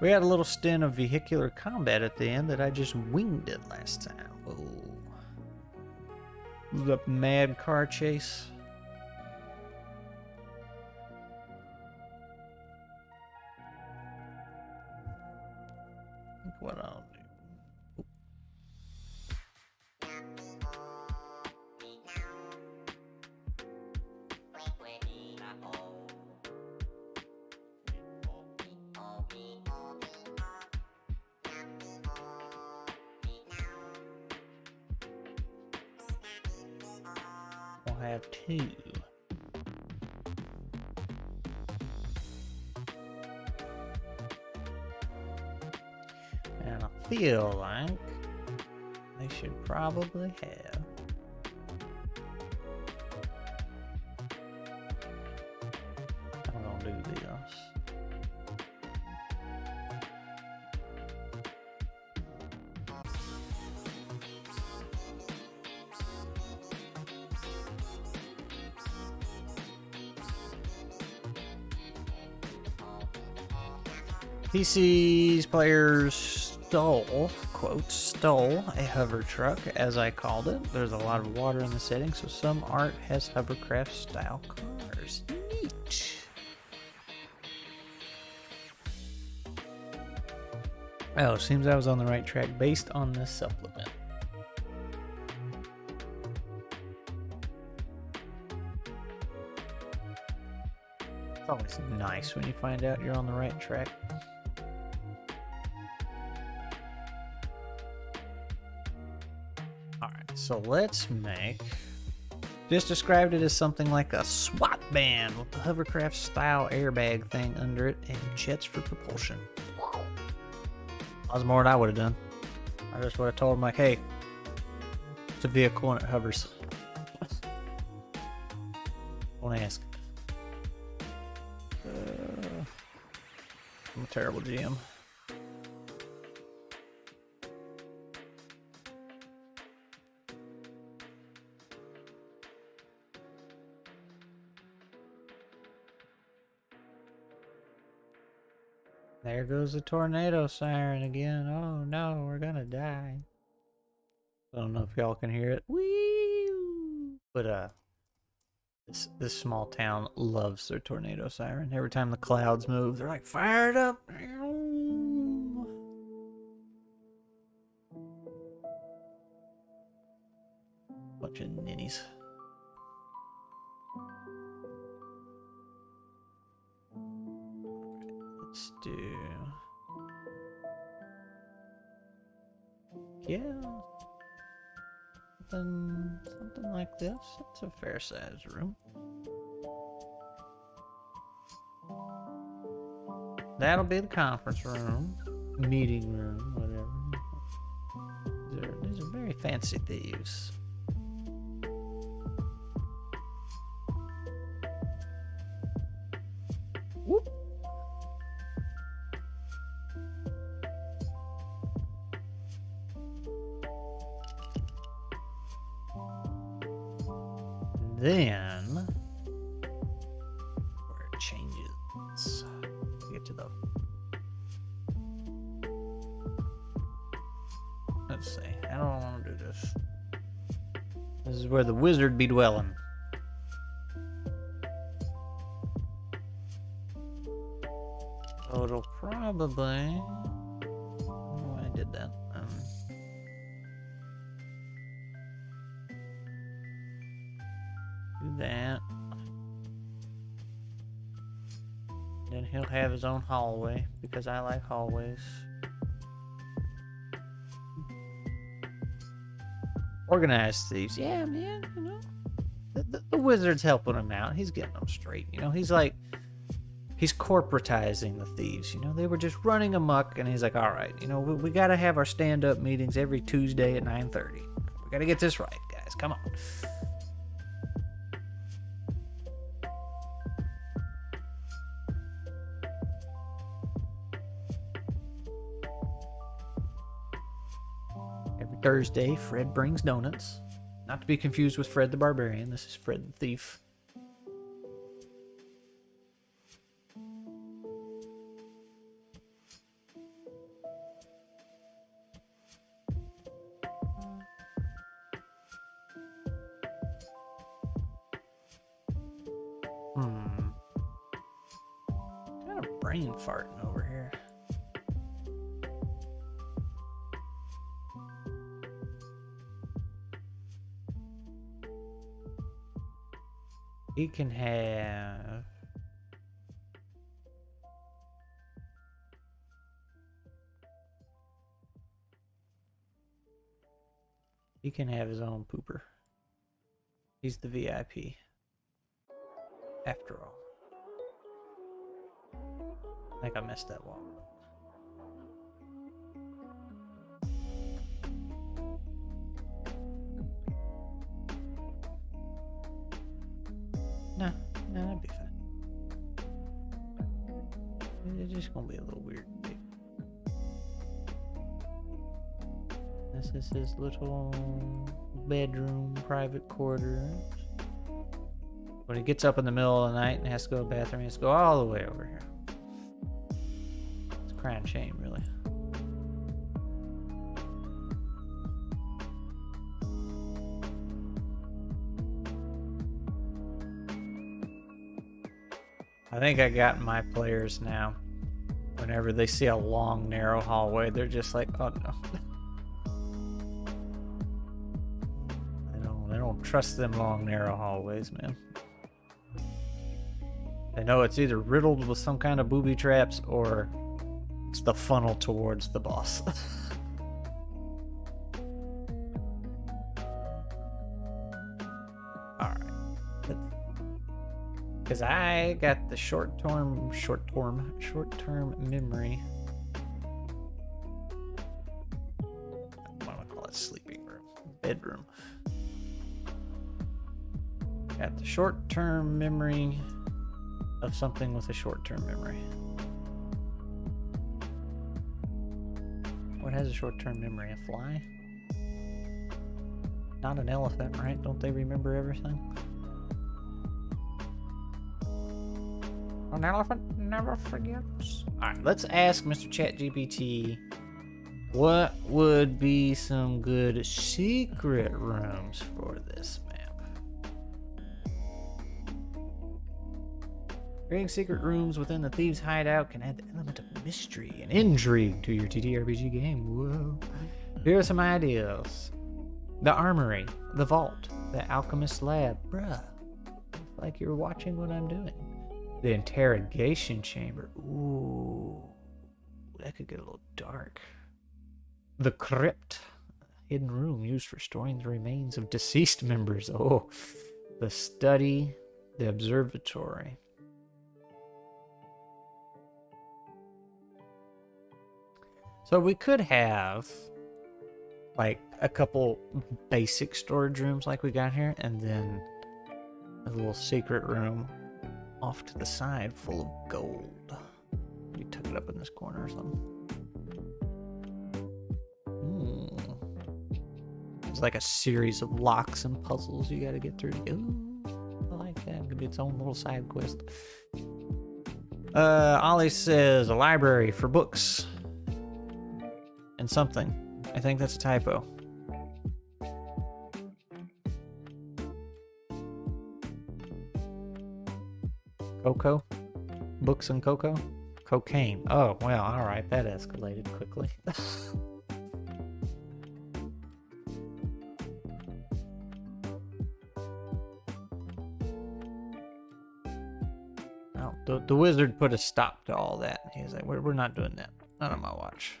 We had a little stint of vehicular combat at the end that I just winged it last time. Whoa. The mad car chase. I think what I'll do. We'll have two. And I feel like they should probably have. I'm gonna do this. PC's players stole, quote, stole a hover truck, as I called it. There's a lot of water in the setting, so some art has hovercraft style cars. Neat. Oh, seems I was on the right track based on this supplement. It's always nice when you find out you're on the right track. Alright, so let's make... Just described it as something like a SWAT band with the hovercraft style airbag thing under it and jets for propulsion. That was more than I would have done. I just would have told him like, hey, it's a vehicle and it hovers. Don't ask. I'm a terrible GM. There goes the tornado siren again. Oh no, we're gonna die. I don't know if y'all can hear it. Whee! But this small town loves their tornado siren. Every time the clouds move, they're like, fired up! Bunch of ninnies. Let's do... Yeah. Something like this. It's a fair sized room. That'll be the conference room, meeting room, whatever. These are very fancy thieves. Whoop. Then, where it changes, get to the, let's see, how do I want to do this? This is where the wizard be dwelling. So it'll probably, oh, I did that. Do that. Then he'll have his own hallway because I like hallways. Organized thieves. Yeah, man, you know. The wizard's helping him out. He's getting them straight. You know, he's like, he's corporatizing the thieves. You know, they were just running amok, and he's like, all right, you know, we got to have our stand-up meetings every Tuesday at 9:30. We got to get this right, guys. Come on. Thursday, Fred brings donuts. Not to be confused with Fred the Barbarian. This is Fred the Thief. Kind of brain farting over here. He can have... He can have his own pooper. He's the VIP. After all. I think I messed that wall up. No, that'd be fine. It's just gonna be a little weird. This is his little bedroom, private quarters. When he gets up in the middle of the night and has to go to the bathroom, he has to go all the way over here. It's a crying shame, really. I think I got my players now. Whenever they see a long, narrow hallway, they're just like, oh no. They don't trust them long, narrow hallways, man. They know it's either riddled with some kind of booby traps or it's the funnel towards the boss. Because I got the short-term memory. I want to call it sleeping room, bedroom. Got the short-term memory of something with a short-term memory. What has a short-term memory? A fly? Not an elephant, right? Don't they remember everything? An elephant never forgets. Alright, let's ask Mr. ChatGPT what would be some good secret rooms for this map. Creating secret rooms within the Thieves' hideout can add the element of mystery and intrigue to your TTRPG game. Whoa. Here are some ideas. The armory, the vault, the alchemist's lab. Bruh, it's like you're watching what I'm doing. The interrogation chamber. Ooh, that could get a little dark. The crypt. Hidden room used for storing the remains of deceased members. Oh, the study. The observatory. So we could have like a couple basic storage rooms like we got here, and then a little secret room off to the side full of gold. You tuck it up in this corner or something. It's like a series of locks and puzzles you gotta get through. Ooh, I like that. It could be its own little side quest. Ollie says a library for books and something. I think that's a typo. Cocoa? Books and cocoa? Cocaine. Oh, well, alright. That escalated quickly. Well, the wizard put a stop to all that. He's like, we're not doing that. Not on my watch.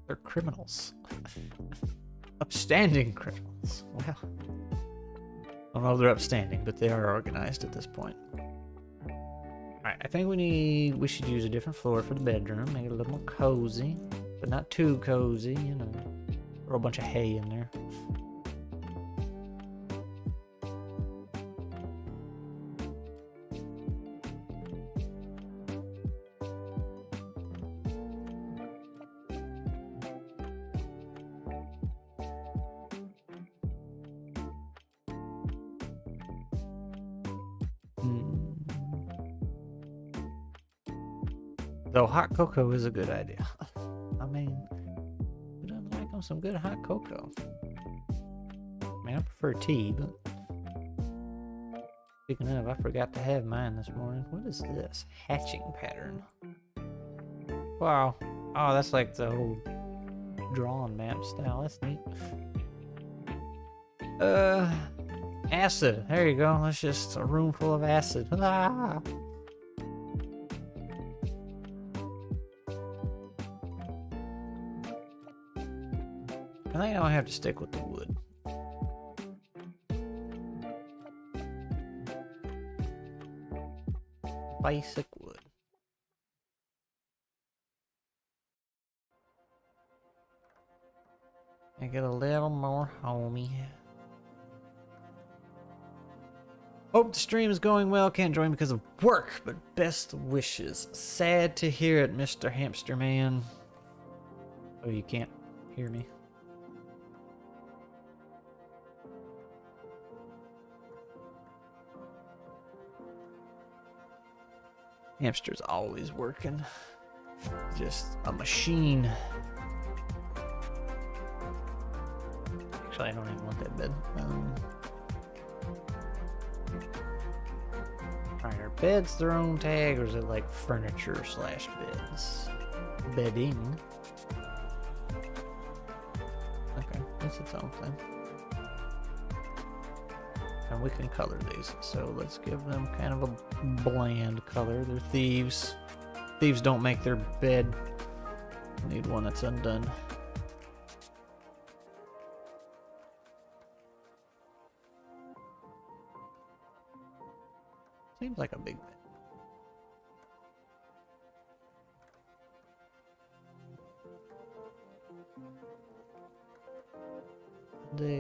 They're criminals. Upstanding criminals. Well, I don't know if they're upstanding, but they are organized at this point. Alright, I think we should use a different floor for the bedroom. Make it a little more cozy, but not too cozy, you know. Throw a bunch of hay in there. Though hot cocoa is a good idea. I mean, who doesn't like some good hot cocoa? I mean, I prefer tea, but speaking of, I forgot to have mine this morning. What is this? Hatching pattern. Wow. Oh, that's like the whole drawn map style. That's neat. Acid. There you go. That's just a room full of acid. Ah! I think I don't have to stick with the wood. Basic wood. I get a little more homey. Hope the stream is going well. Can't join because of work, but best wishes. Sad to hear it, Mr. Hamster Man. Oh, you can't hear me? Hamster's always working. Just a machine. Actually, I don't even want that bed. Alright, are beds their own tag, or is it like furniture slash beds? Bedding. Okay, that's its own thing. And we can color these, so let's give them kind of a bland color. They're thieves. Thieves don't make their bed. Need one that's undone. Seems like a big bed.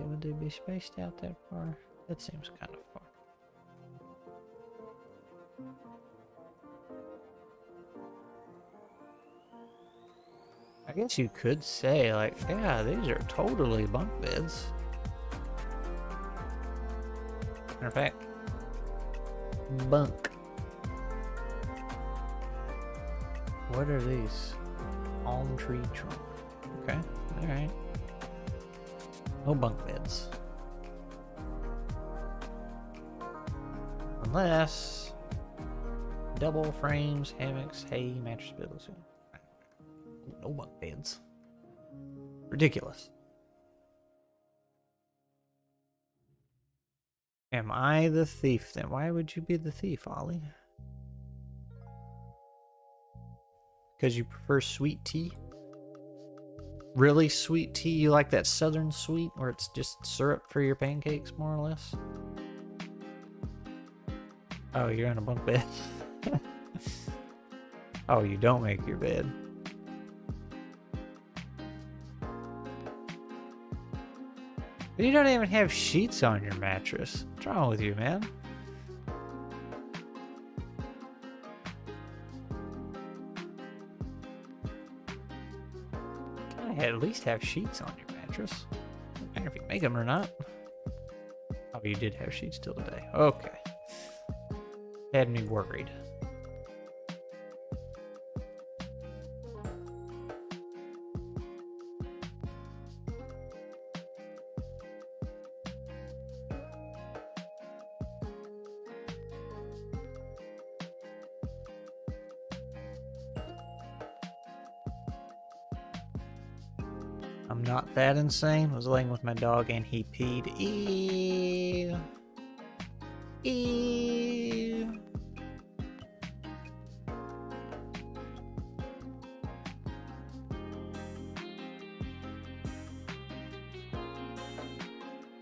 Would they be spaced out that far? That seems kind of far. I guess you could say, like, yeah, these are totally bunk beds. Matter of fact, bunk. What are these? Palm tree trunk. Okay, alright. No bunk beds. Unless double frames, hammocks, hay, mattress pillows. No bunk beds. Ridiculous. Am I the thief then? Why would you be the thief, Ollie? Because you prefer sweet tea? Really sweet tea? You like that southern sweet where it's just syrup for your pancakes, more or less? Oh, you're in a bunk bed. Oh, you don't make your bed. You don't even have sheets on your mattress. What's wrong with you, man? I at least have sheets on your mattress. I don't care if you make them or not. Oh, you did have sheets till today. Okay. Had me worried. I'm not that insane. I was laying with my dog and he peed. Ew. Ew.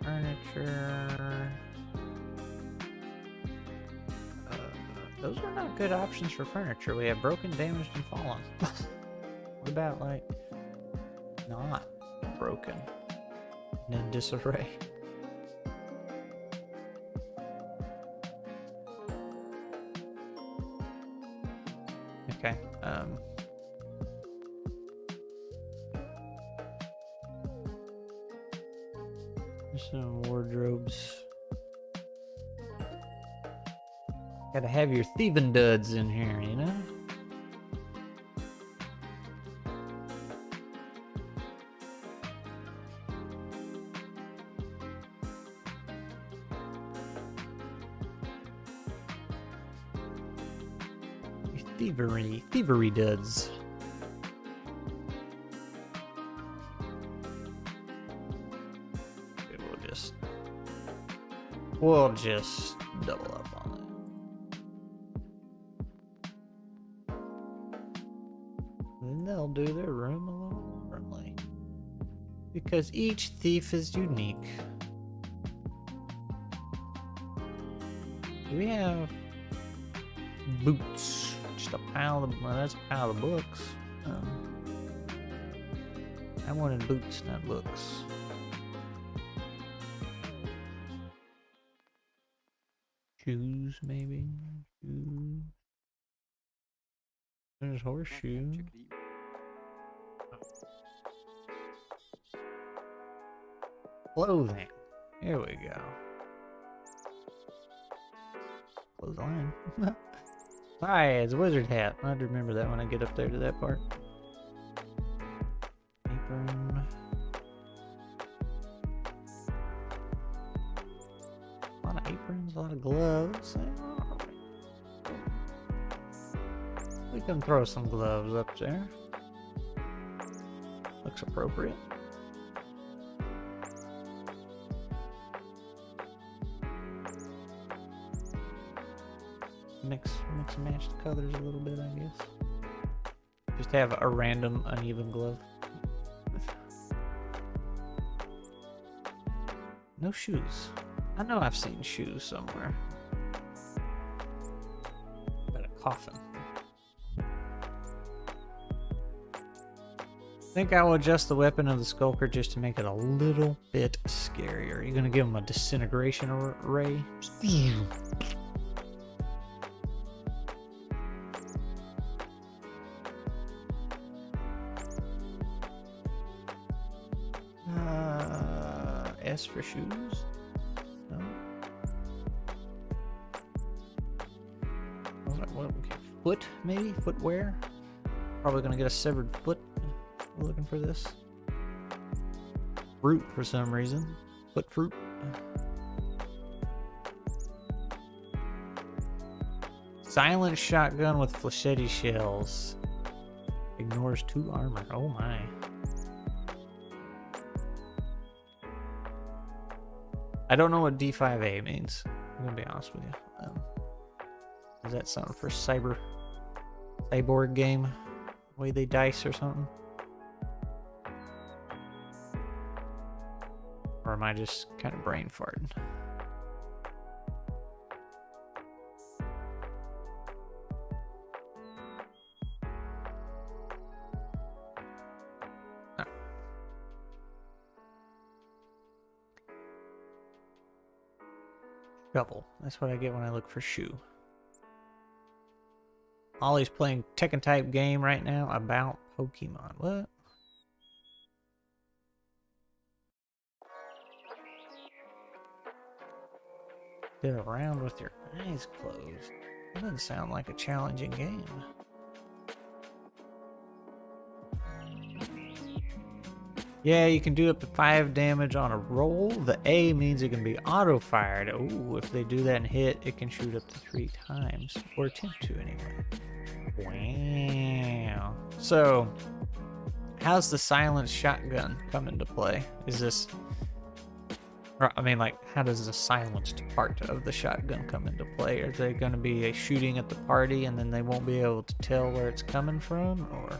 Furniture. Those are not good options for furniture. We have broken, damaged, and fallen. What about, like, not broken and in disarray? Okay, there's some wardrobes. Gotta have your thieving duds in here, you know? thievery duds. Okay, we'll just double up on it. And they'll do their room a little differently. Because each thief is unique. Do we have boots? Just a pile of, well, that's a pile of books. I wanted boots, not books. Shoes, maybe? Shoes. There's horseshoe. Clothing. Here we go. Clothesline. Hi, it's a wizard hat. I have to remember that when I get up there to that part. Apron. A lot of aprons, a lot of gloves. We can throw some gloves up there. Looks appropriate. Mix and match the colors a little bit, I guess. Just have a random uneven glove. No shoes. I know I've seen shoes somewhere. But a coffin. I think I will adjust the weapon of the skulker just to make it a little bit scarier. You're gonna give him a disintegration ray. S for shoes? No. What, okay. Foot, maybe? Footwear? Probably gonna get a severed foot. Looking for this. Fruit for some reason. Foot fruit. Silent shotgun with flechette shells. Ignores 2 armor. Oh my. I don't know what D5A means. I'm gonna be honest with you. Is that something for cyborg game? Way they dice or something? Or am I just kind of brain farting? Shovel. That's what I get when I look for shoe. Ollie's playing Tekken type game right now about Pokemon. What? Get around with your eyes closed. That doesn't sound like a challenging game. Yeah, you can do up to 5 damage on a roll. The A means it can be auto-fired. Ooh, if they do that and hit, it can shoot up to 3 times. Or attempt to, anyway. Wow. So, how's the silent shotgun come into play? Is this... I mean, like, how does the silenced part of the shotgun come into play? Are they going to be shooting at the party and then they won't be able to tell where it's coming from? Or...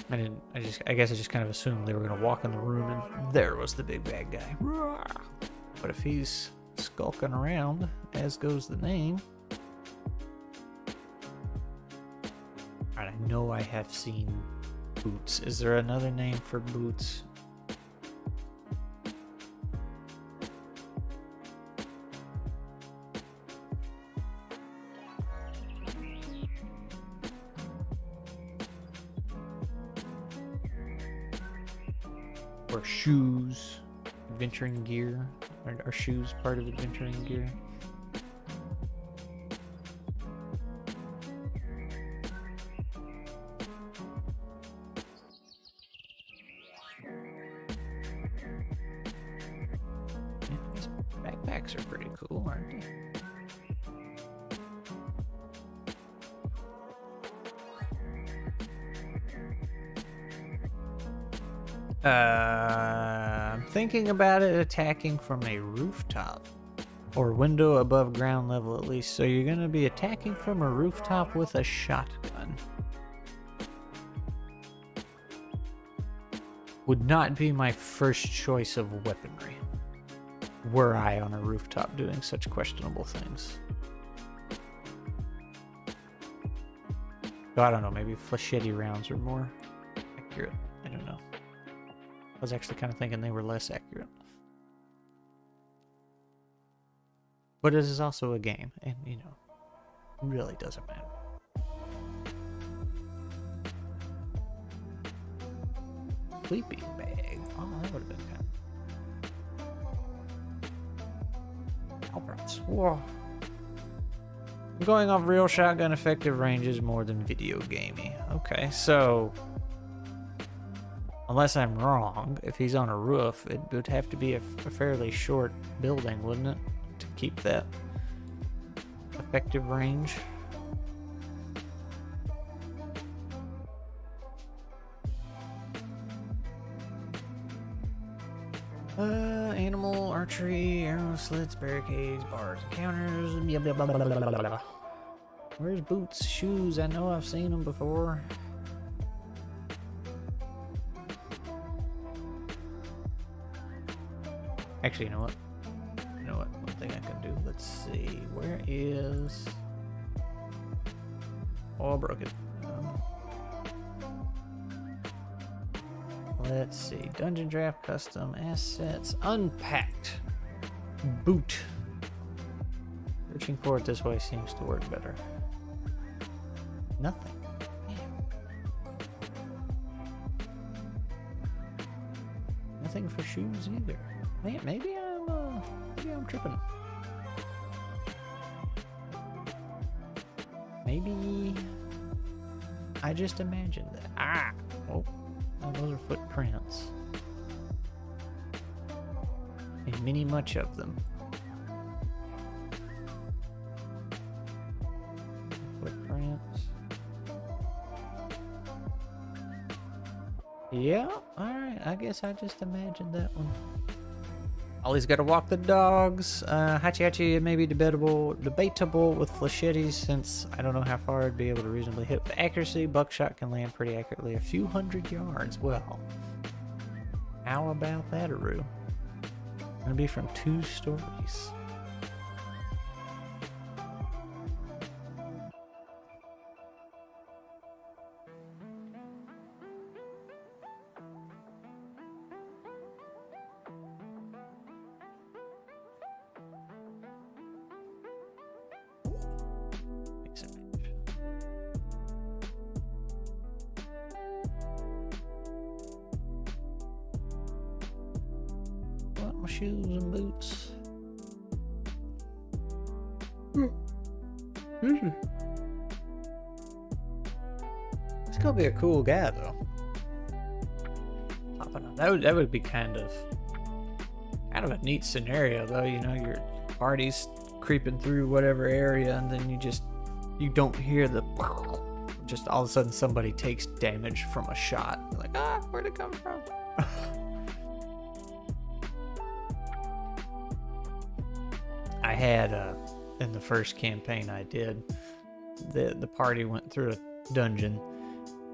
I guess I just kind of assumed they were going to walk in the room and there was the big bad guy. But if he's skulking around, as goes the name... Alright, I know I have seen boots. Is there another name for boots? Or shoes, adventuring gear. Are shoes part of adventuring gear? Yeah, these backpacks are pretty cool, aren't they? I'm thinking about it attacking from a rooftop. Or window above ground level at least. So you're going to be attacking from a rooftop with a shotgun. Would not be my first choice of weaponry. Were I on a rooftop doing such questionable things. So I don't know, maybe flechette rounds are more accurate. I don't know. I was actually kind of thinking they were less accurate. But it is also a game, and you know, it really doesn't matter. Sleeping bag. Oh, that would have been kind of... Alberts. Whoa. I'm going off real shotgun effective ranges more than video gamey. Okay, so... Unless I'm wrong, if he's on a roof, it would have to be a fairly short building, wouldn't it? To keep that effective range. Animal, archery, arrow slits, barricades, bars, encounters, blah, blah, blah, blah, blah, blah. Where's boots, shoes? I know I've seen them before. Actually, you know what? One thing I can do. Let's see. Where is... Oh, I broke it. Let's see. Dungeon Draft, Custom, Assets, Unpacked. Boot. Searching for it this way seems to work better. Nothing. Damn. Nothing for shoes either. Man, maybe I'm tripping. Maybe I just imagined that. Ah! Oh, those are footprints. And many much of them. Footprints. Yeah, alright. I guess I just imagined that one. Ollie's got to walk the dogs. Hachi may be debatable with flechettes since I don't know how far I'd be able to reasonably hit with accuracy. Buckshot can land pretty accurately a few hundred yards. Well, how about that, Aru? Gonna be from 2 stories. Shoes and boots. It's gonna be a cool guy though. That would be kind of a neat scenario though. You know, your party's creeping through whatever area, and then you don't hear the just all of a sudden somebody takes damage from a shot. You're like, where'd it come from? I had in the first campaign I did, the party went through a dungeon,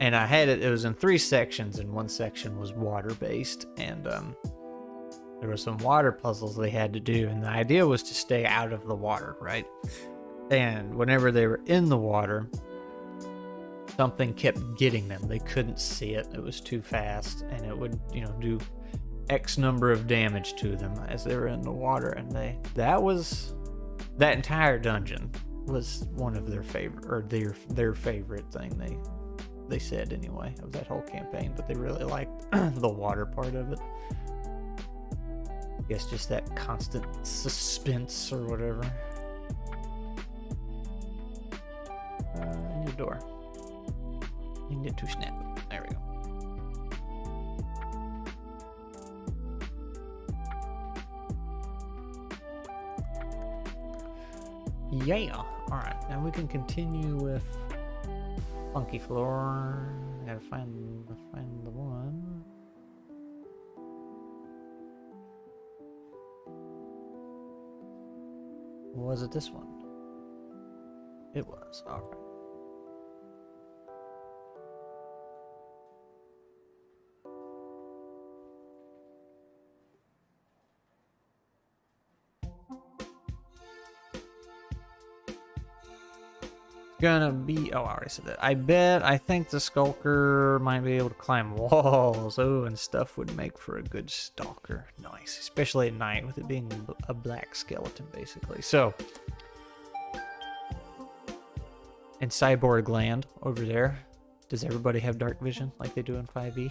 and I had it was in 3 sections, and one section was water based, and there were some water puzzles they had to do, and the idea was to stay out of the water, right? And whenever they were in the water, something kept getting them. They couldn't see it. It was too fast, and it would, do X number of damage to them as they were in the water, and that entire dungeon was one of their favorite, or their favorite thing they said anyway of that whole campaign, but they really liked the water part of it. I guess just that constant suspense or whatever. Your door. You can get to snap it. There we go. Yeah. Alright, now we can continue with Funky Floor. Gotta find the one. Was it this one? It was. All right. Gonna be, oh, I already said that. I think the skulker might be able to climb walls. Oh, and stuff would make for a good stalker. Nice, especially at night with it being a black skeleton, basically. So, and Cyborg Land over there. Does everybody have dark vision like they do in 5e?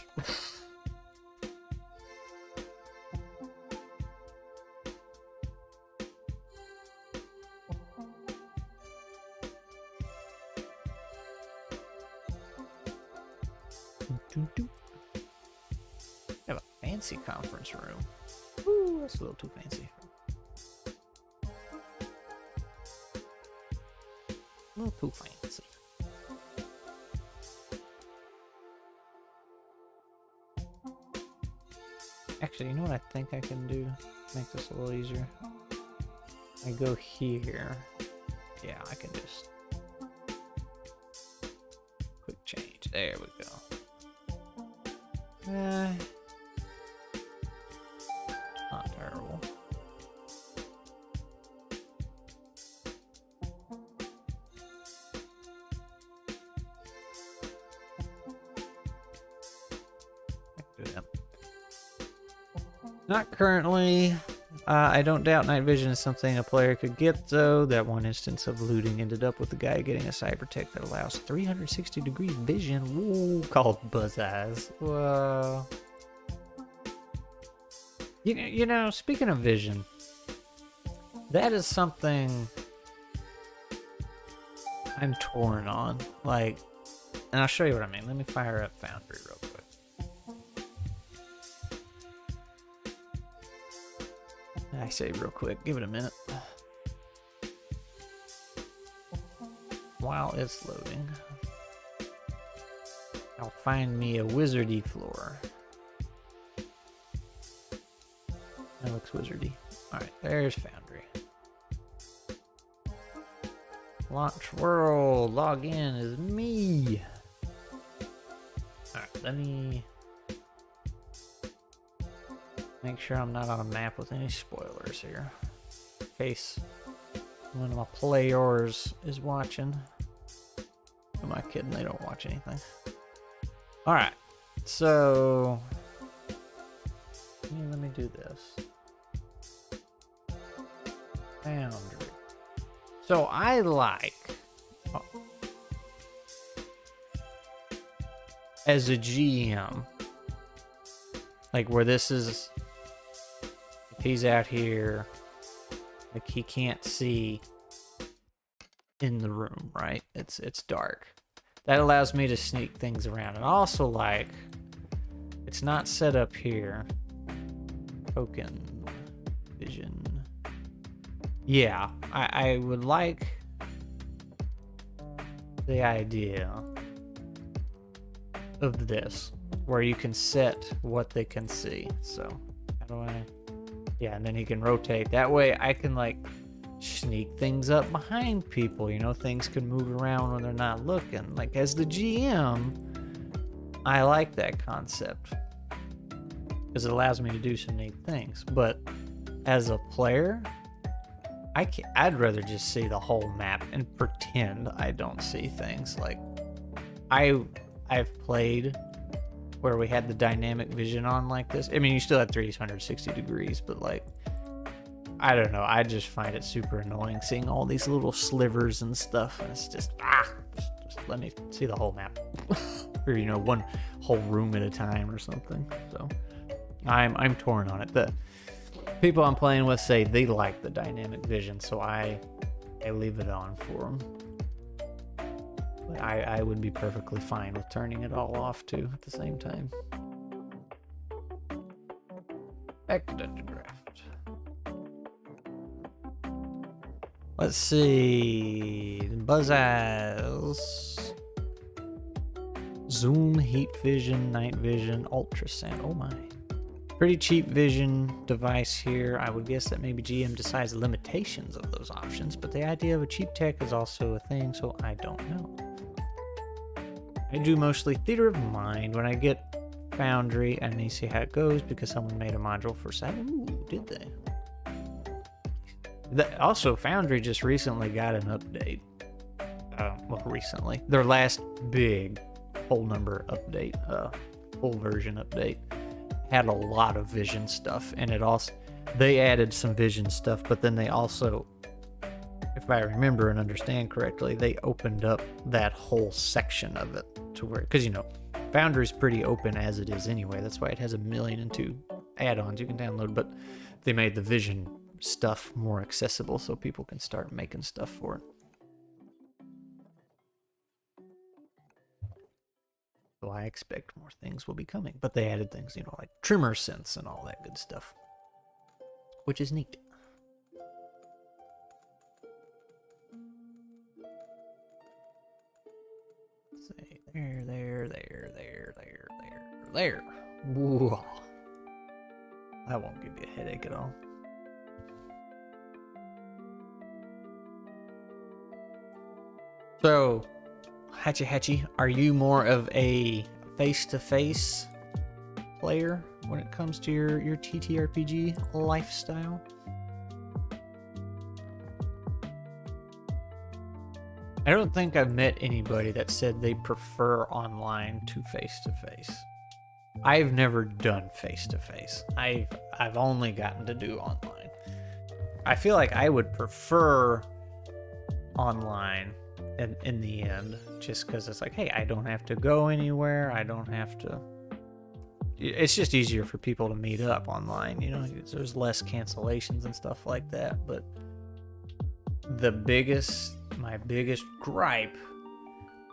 Have a fancy conference room. Ooh, that's a little too fancy. A little too fancy. Actually, you know what I think I can do? Make this a little easier. I go here. Yeah, I can just quick change. There we go. Not terrible. I can do that. Not currently. I don't doubt night vision is something a player could get, though. That one instance of looting ended up with the guy getting a cyber tech that allows 360-degree vision. Ooh, called Buzz Eyes. Whoa. You know, speaking of vision, that is something I'm torn on. Like, and I'll show you what I mean. Let me fire up Foundry real quick. I say real quick, give it a minute. While it's loading, I'll find me a wizardy floor. That looks wizardy. Alright, there's Foundry. Launch world, log in is me. Alright, let me make sure I'm not on a map with any spoilers here. In case one of my players is watching. Who am I kidding? They don't watch anything. Alright, so let me do this. Foundry. So I like, as a GM, like where this is, if he's out here, like he can't see in the room, right? It's dark. That allows me to sneak things around. And also, like, it's not set up here. Token vision. Yeah, I would like the idea of this, where you can set what they can see. So, how do I... Yeah, and then he can rotate. That way I can, like, sneak things up behind people. You know, things can move around when they're not looking. Like, as the GM, I like that concept, because it allows me to do some neat things. But as a player, I'd rather just see the whole map and pretend I don't see things. Like, I've played where we had the dynamic vision on like this. I mean, you still had 360 degrees, but like, I don't know. I just find it super annoying seeing all these little slivers and stuff. And it's just, just let me see the whole map. Or, you know, one whole room at a time or something. So I'm torn on it. The people I'm playing with say they like the dynamic vision, so I leave it on for them. But I would be perfectly fine with turning it all off too at the same time. Back to Dungeon Draft. Let's see. Buzz Eyes. Zoom, heat vision, night vision, ultrasound. Oh my. Pretty cheap vision device here. I would guess that maybe GM decides the limitations of those options, but the idea of a cheap tech is also a thing, so I don't know. I do mostly theater of mind. When I get Foundry, I need to see how it goes because someone made a module for Saturn. Ooh, did they? Also, Foundry just recently got an update. Well, recently. Their last big whole number update, full version update, had a lot of vision stuff, and it also, they added some vision stuff, but then they also, if I remember and understand correctly, they opened up that whole section of it to where, because, you know, Foundry's pretty open as it is anyway. That's why it has 1,000,002 add-ons you can download, but they made the vision stuff more accessible so people can start making stuff for it. So I expect more things will be coming, but they added things, you know, like trimmer sense and all that good stuff, which is neat. Say there. Whoa. That won't give you a headache at all. So, Hatchy, are you more of a face-to-face player when it comes to your TTRPG lifestyle? I don't think I've met anybody that said they prefer online to face-to-face. I've never done face-to-face. I've only gotten to do online. I feel like I would prefer online in the end, just because it's like, hey, I don't have to go anywhere. I don't have to. It's just easier for people to meet up online, you know. There's less cancellations and stuff like that. But my biggest gripe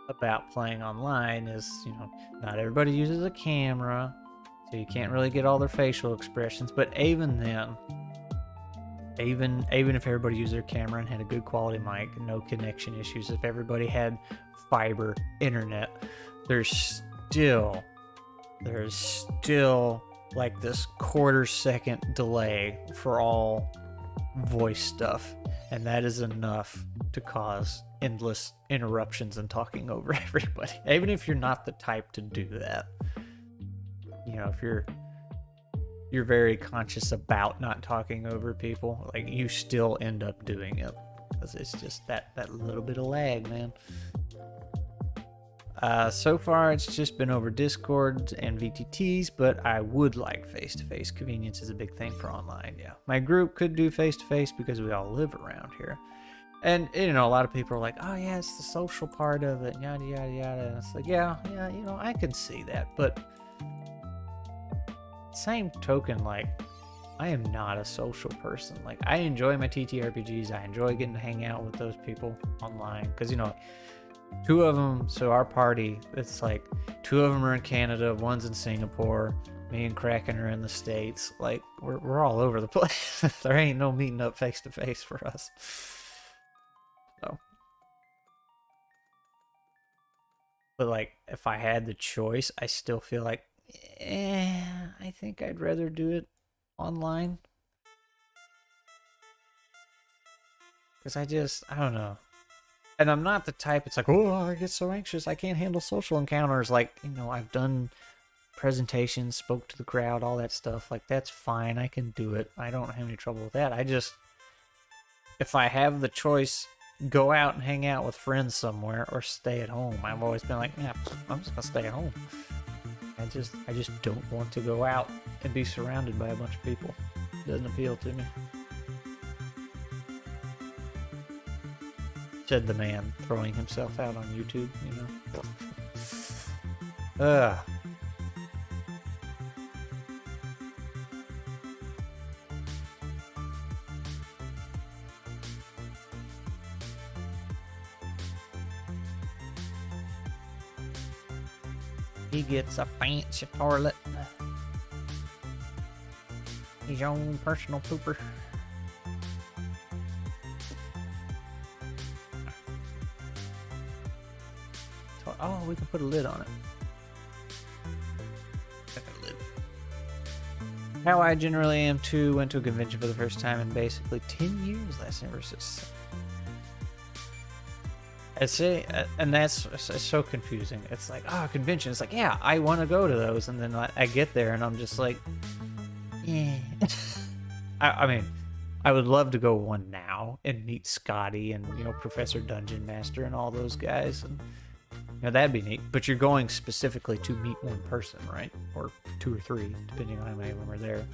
about playing online is, you know, not everybody uses a camera, so you can't really get all their facial expressions. But even then, even if everybody used their camera and had a good quality mic, no connection issues, if everybody had fiber internet, there's still like this quarter-second delay for all voice stuff, and that is enough to cause endless interruptions and talking over everybody. Even if you're not the type to do that, you know, if you're very conscious about not talking over people, like, you still end up doing it because it's just that little bit of lag, man. So far it's just been over Discord and VTTs, but I would like face-to-face. Convenience is a big thing for online. Yeah, my group could do face-to-face because we all live around here, and, you know, a lot of people are like, oh yeah, it's the social part of it, yada yada yada. And it's like, yeah, you know, I can see that, but same token, like, I am not a social person. Like, I enjoy my TTRPGs. I enjoy getting to hang out with those people online because, you know, two of them, so our party, it's like two of them are in Canada, one's in Singapore, me and Kraken are in the States. Like, we're all over the place. There ain't no meeting up face to face for us. So, but like, if I had the choice, I still feel like, I think I'd rather do it online. Because I don't know. And I'm not the type, it's like, oh, I get so anxious, I can't handle social encounters. Like, you know, I've done presentations, spoke to the crowd, all that stuff. Like, that's fine, I can do it. I don't have any trouble with that. I just, if I have the choice, go out and hang out with friends somewhere or stay at home, I've always been like, yeah, I'm just gonna stay at home. I just don't want to go out and be surrounded by a bunch of people. It doesn't appeal to me. Said the man throwing himself out on YouTube, you know. He gets a fancy toilet. His own personal pooper. Oh, we can put a lid on it. Got a lid. How I generally am too. Went to a convention for the first time in basically 10 years last year versus. I'd say, and that's so confusing. It's like, oh, convention. It's like, yeah, I want to go to those, and then I get there, and I'm just like, yeah. I mean, I would love to go one now and meet Scotty and Professor Dungeon Master and all those guys, and that'd be neat. But you're going specifically to meet one person, right? Or 2 or 3, depending on how many of them are there.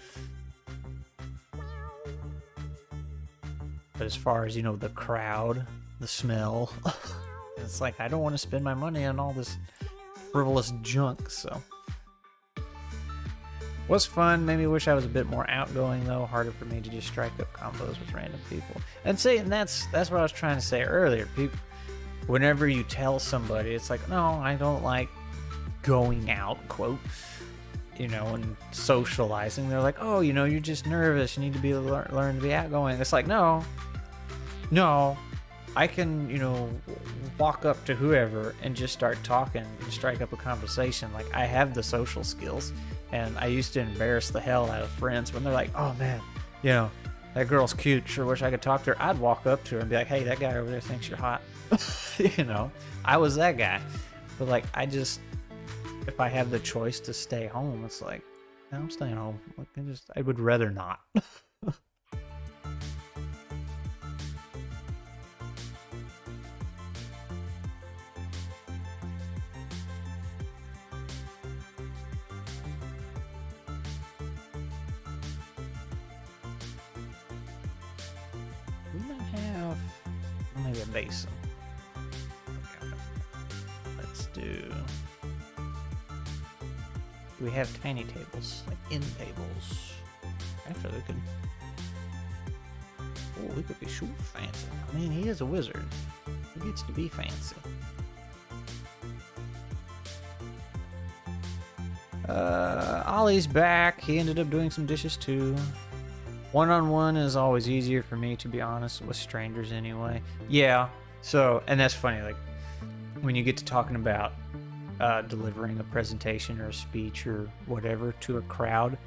But as far as the crowd, the smell, it's like I don't want to spend my money on all this frivolous junk. So was fun. Made me wish I was a bit more outgoing though. Harder for me to just strike up combos with random people. And that's what I was trying to say earlier. People, whenever you tell somebody, it's like, no, I don't like going out, quote, and socializing. They're like, oh, you're just nervous. You need to be learn to be outgoing. It's like, no, I can, walk up to whoever and just start talking and strike up a conversation. Like, I have the social skills, and I used to embarrass the hell out of friends when they're like, oh man, that girl's cute. Sure wish I could talk to her. I'd walk up to her and be like, hey, that guy over there thinks you're hot. I was that guy. But like, if I have the choice to stay home, it's like, no, I'm staying home. Like, I would rather not. We might have maybe a basin. Okay. Let's do we have tiny tables, like end tables? Actually, we could be super fancy. I mean, he is a wizard. He gets to be fancy. Ollie's back. He ended up doing some dishes too. One-on-one is always easier for me, to be honest, with strangers anyway. Yeah, so, and that's funny, like, when you get to talking about delivering a presentation or a speech or whatever to a crowd,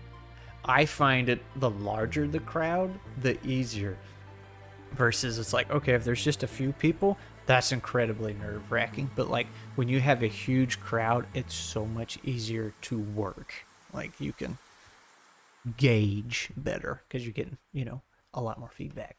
I find it the larger the crowd, the easier. Versus it's like, okay, if there's just a few people, that's incredibly nerve-wracking. But like, when you have a huge crowd, it's so much easier to work. Like, you can gauge better because you're getting, a lot more feedback.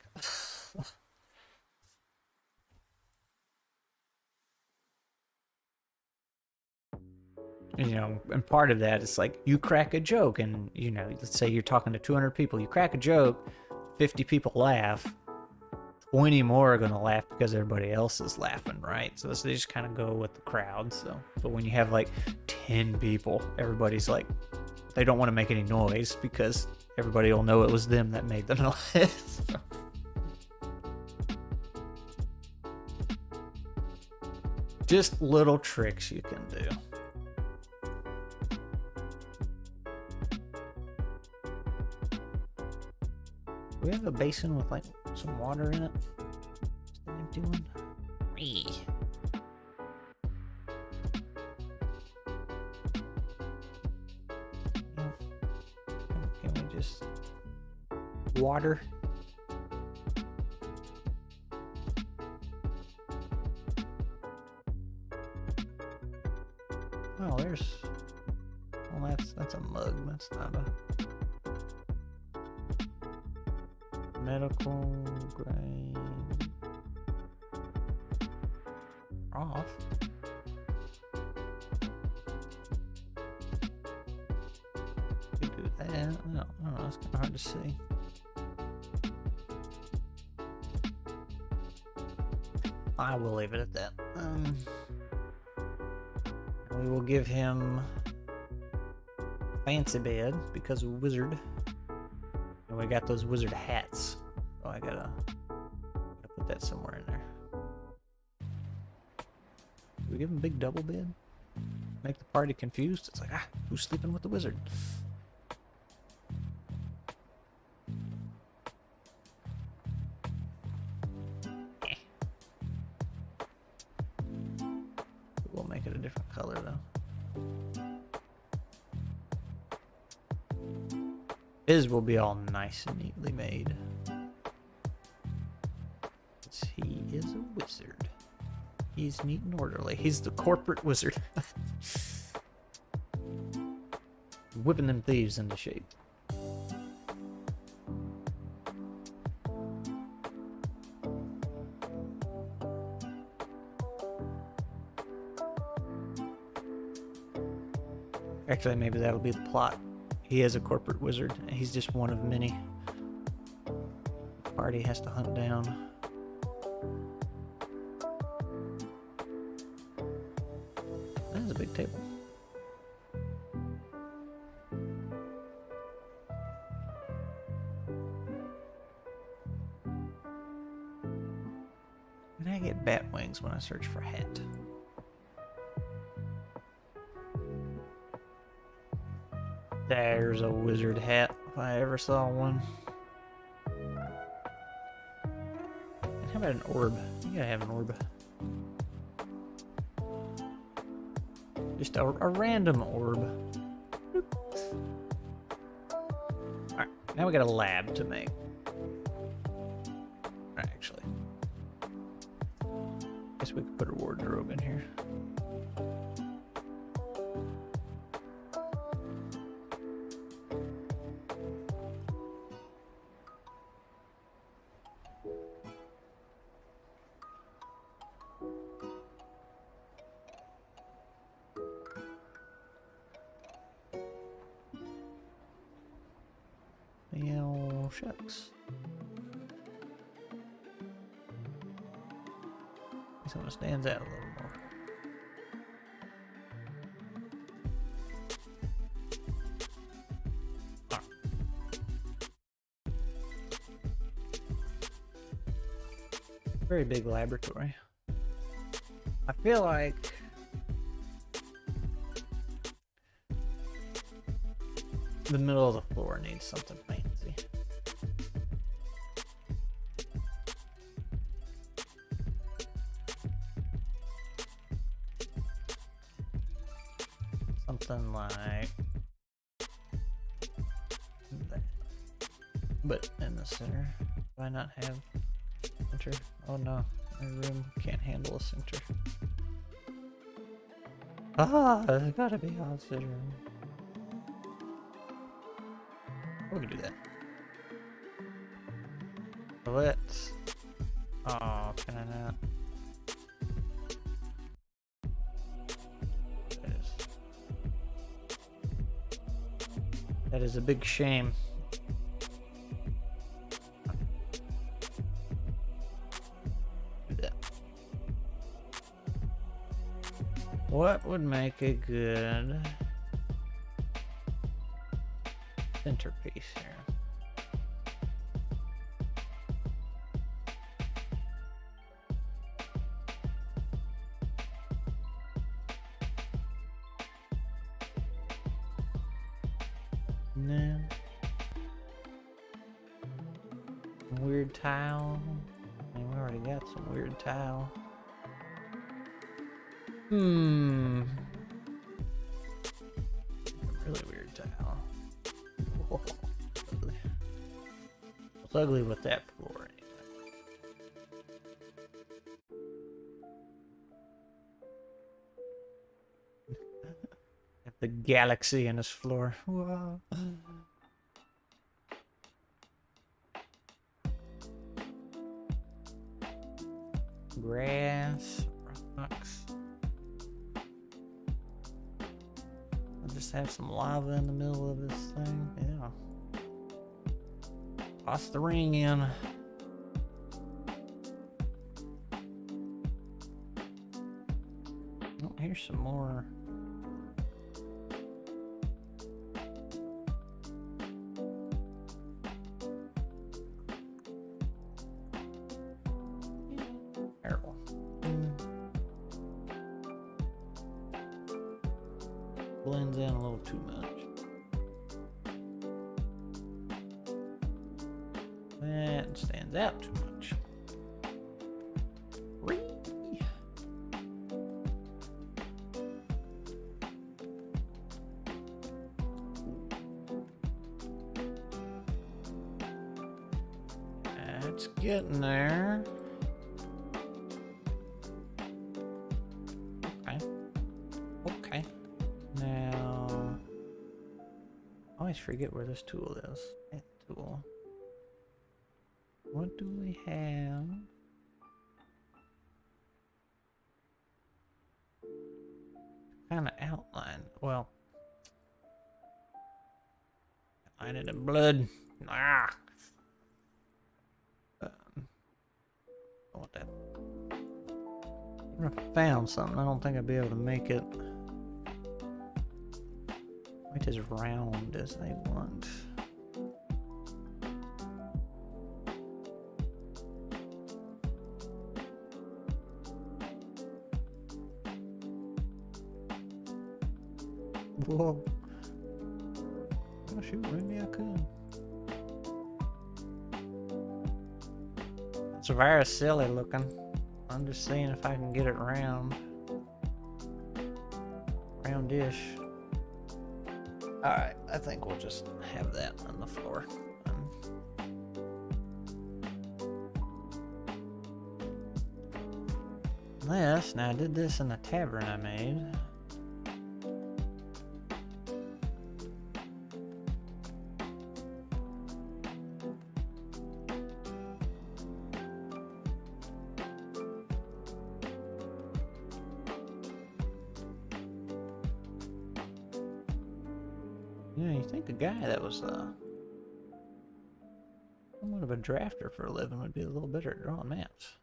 And part of that is like, you crack a joke and, let's say you're talking to 200 people, you crack a joke, 50 people laugh, 20 more are going to laugh because everybody else is laughing, right? So they just kind of go with the crowd. So, but when you have like 10 people, everybody's like, they don't want to make any noise because everybody will know it was them that made the noise. Just little tricks you can do. Do we have a basin with like some water in it? Is that empty one? Can we just water? Oh, there's. Well, that's a mug. That's not a. Medical grade off. Could do that. No, it's kind of hard to see. I will leave it at that. We will give him fancy bed because of wizard. And we got those wizard hats. So I gotta put that somewhere in there. Do we give him a big double bed? Make the party confused? It's like, who's sleeping with the wizard? We'll make it a different color though. His will be all nice and neatly made. He is a wizard. He's neat and orderly. He's the corporate wizard. Whipping them thieves into shape. Actually, maybe that'll be the plot. He is a corporate wizard, and he's just one of many. The party has to hunt down. That is a big table. And I get bat wings when I search for hat. There's a wizard hat if I ever saw one. And how about an orb? You gotta have an orb. Just a random orb. Alright, now we got a lab to make. Alright, actually. Guess we could put a wardrobe in here. Oh, shucks. Something stands out a little more. Ah. Very big laboratory. I feel like the middle of the floor needs something fancy. Something like that. But in the center. Do I not have center? Oh no, my room can't handle a center. Ah, there's gotta be a center. We can do that. Let's. Oh, can I not? That is a big shame. Do that. What would make a good centerpiece here? No. Weird tile. I mean, we already got some weird tile. Hmm. Really weird tile. Whoa. Ugly. It's ugly with that floor anyway. The galaxy in his floor. Wow. Grass, rocks. I'll just have some lava in the middle of this thing. Yeah. Toss the ring in. Oh, here's some more. Blends in a little too much. That stands out too much. It's getting there. Okay. Now, I always forget where this tool is. That tool. What do we have? Kind of outline. Well, outline it in blood. Ah. I want that. If I found something, I don't think I'd be able to make it quite as round as I want. Whoa. Oh shoot, maybe I could. It's very silly looking. I'm just seeing if I can get it round. Roundish. Alright, I think we'll just have that on the floor. This, now I did this in the tavern I made. Yeah, you think a guy that was somewhat of a drafter for a living would be a little better at drawing maps.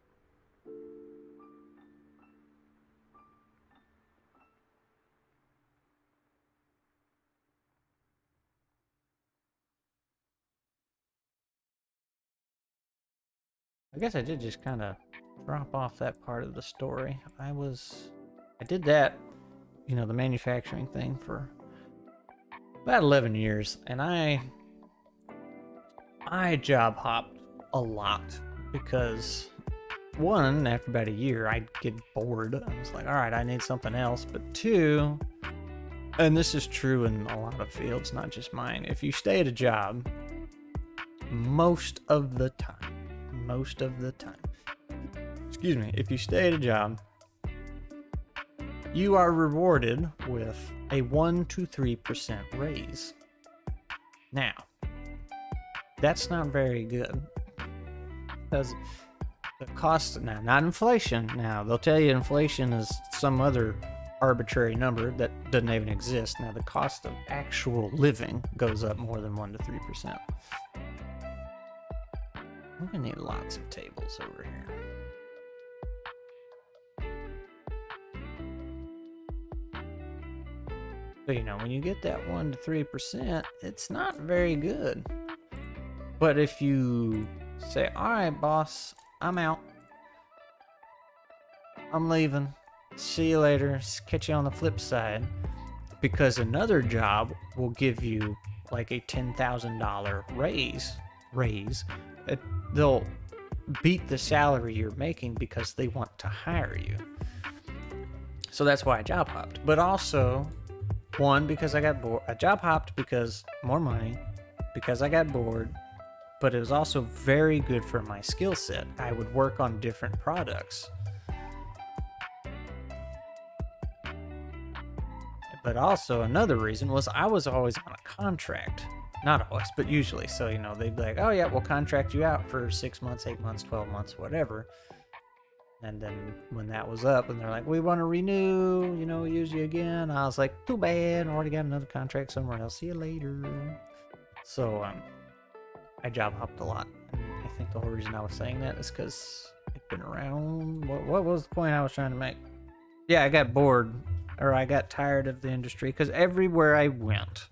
I guess I did just kind of drop off that part of the story. I did that, you know, the manufacturing thing for about 11 years, and I job hopped a lot because, one, after about a year, I'd get bored. I was like, all right, I need something else. But two, and this is true in a lot of fields, not just mine, if you stay at a job, most of the time, excuse me, if you stay at a job, you are rewarded with a 1 to 3% raise. Now, that's not very good, because the cost, now, not inflation, now they'll tell you inflation is some other arbitrary number that doesn't even exist. Now the cost of actual living goes up more than 1 to 3%. We're gonna need lots of tables over here. So, you know, when you get that 1 to 3%, it's not very good. But if you say, all right, boss, I'm out. I'm leaving. See you later. Catch you on the flip side. Because another job will give you like a $10,000 raise. They'll beat the salary you're making because they want to hire you. So that's why I job hopped. But also, one, because I got bored. I job hopped because more money, because I got bored, but it was also very good for my skill set. I would work on different products. But also another reason was I was always on a contract. Not always, but usually. So, you know, they'd be like, oh yeah, we'll contract you out for 6 months, 8 months, 12 months, whatever. And then when that was up and they're like, we want to renew, you know, use you again. I was like, too bad. I already got another contract somewhere else. See you later. So, I job hopped a lot. And I think the whole reason I was saying that is because I've been around. What was the point I was trying to make? Yeah, I got bored, or I got tired of the industry because everywhere I went.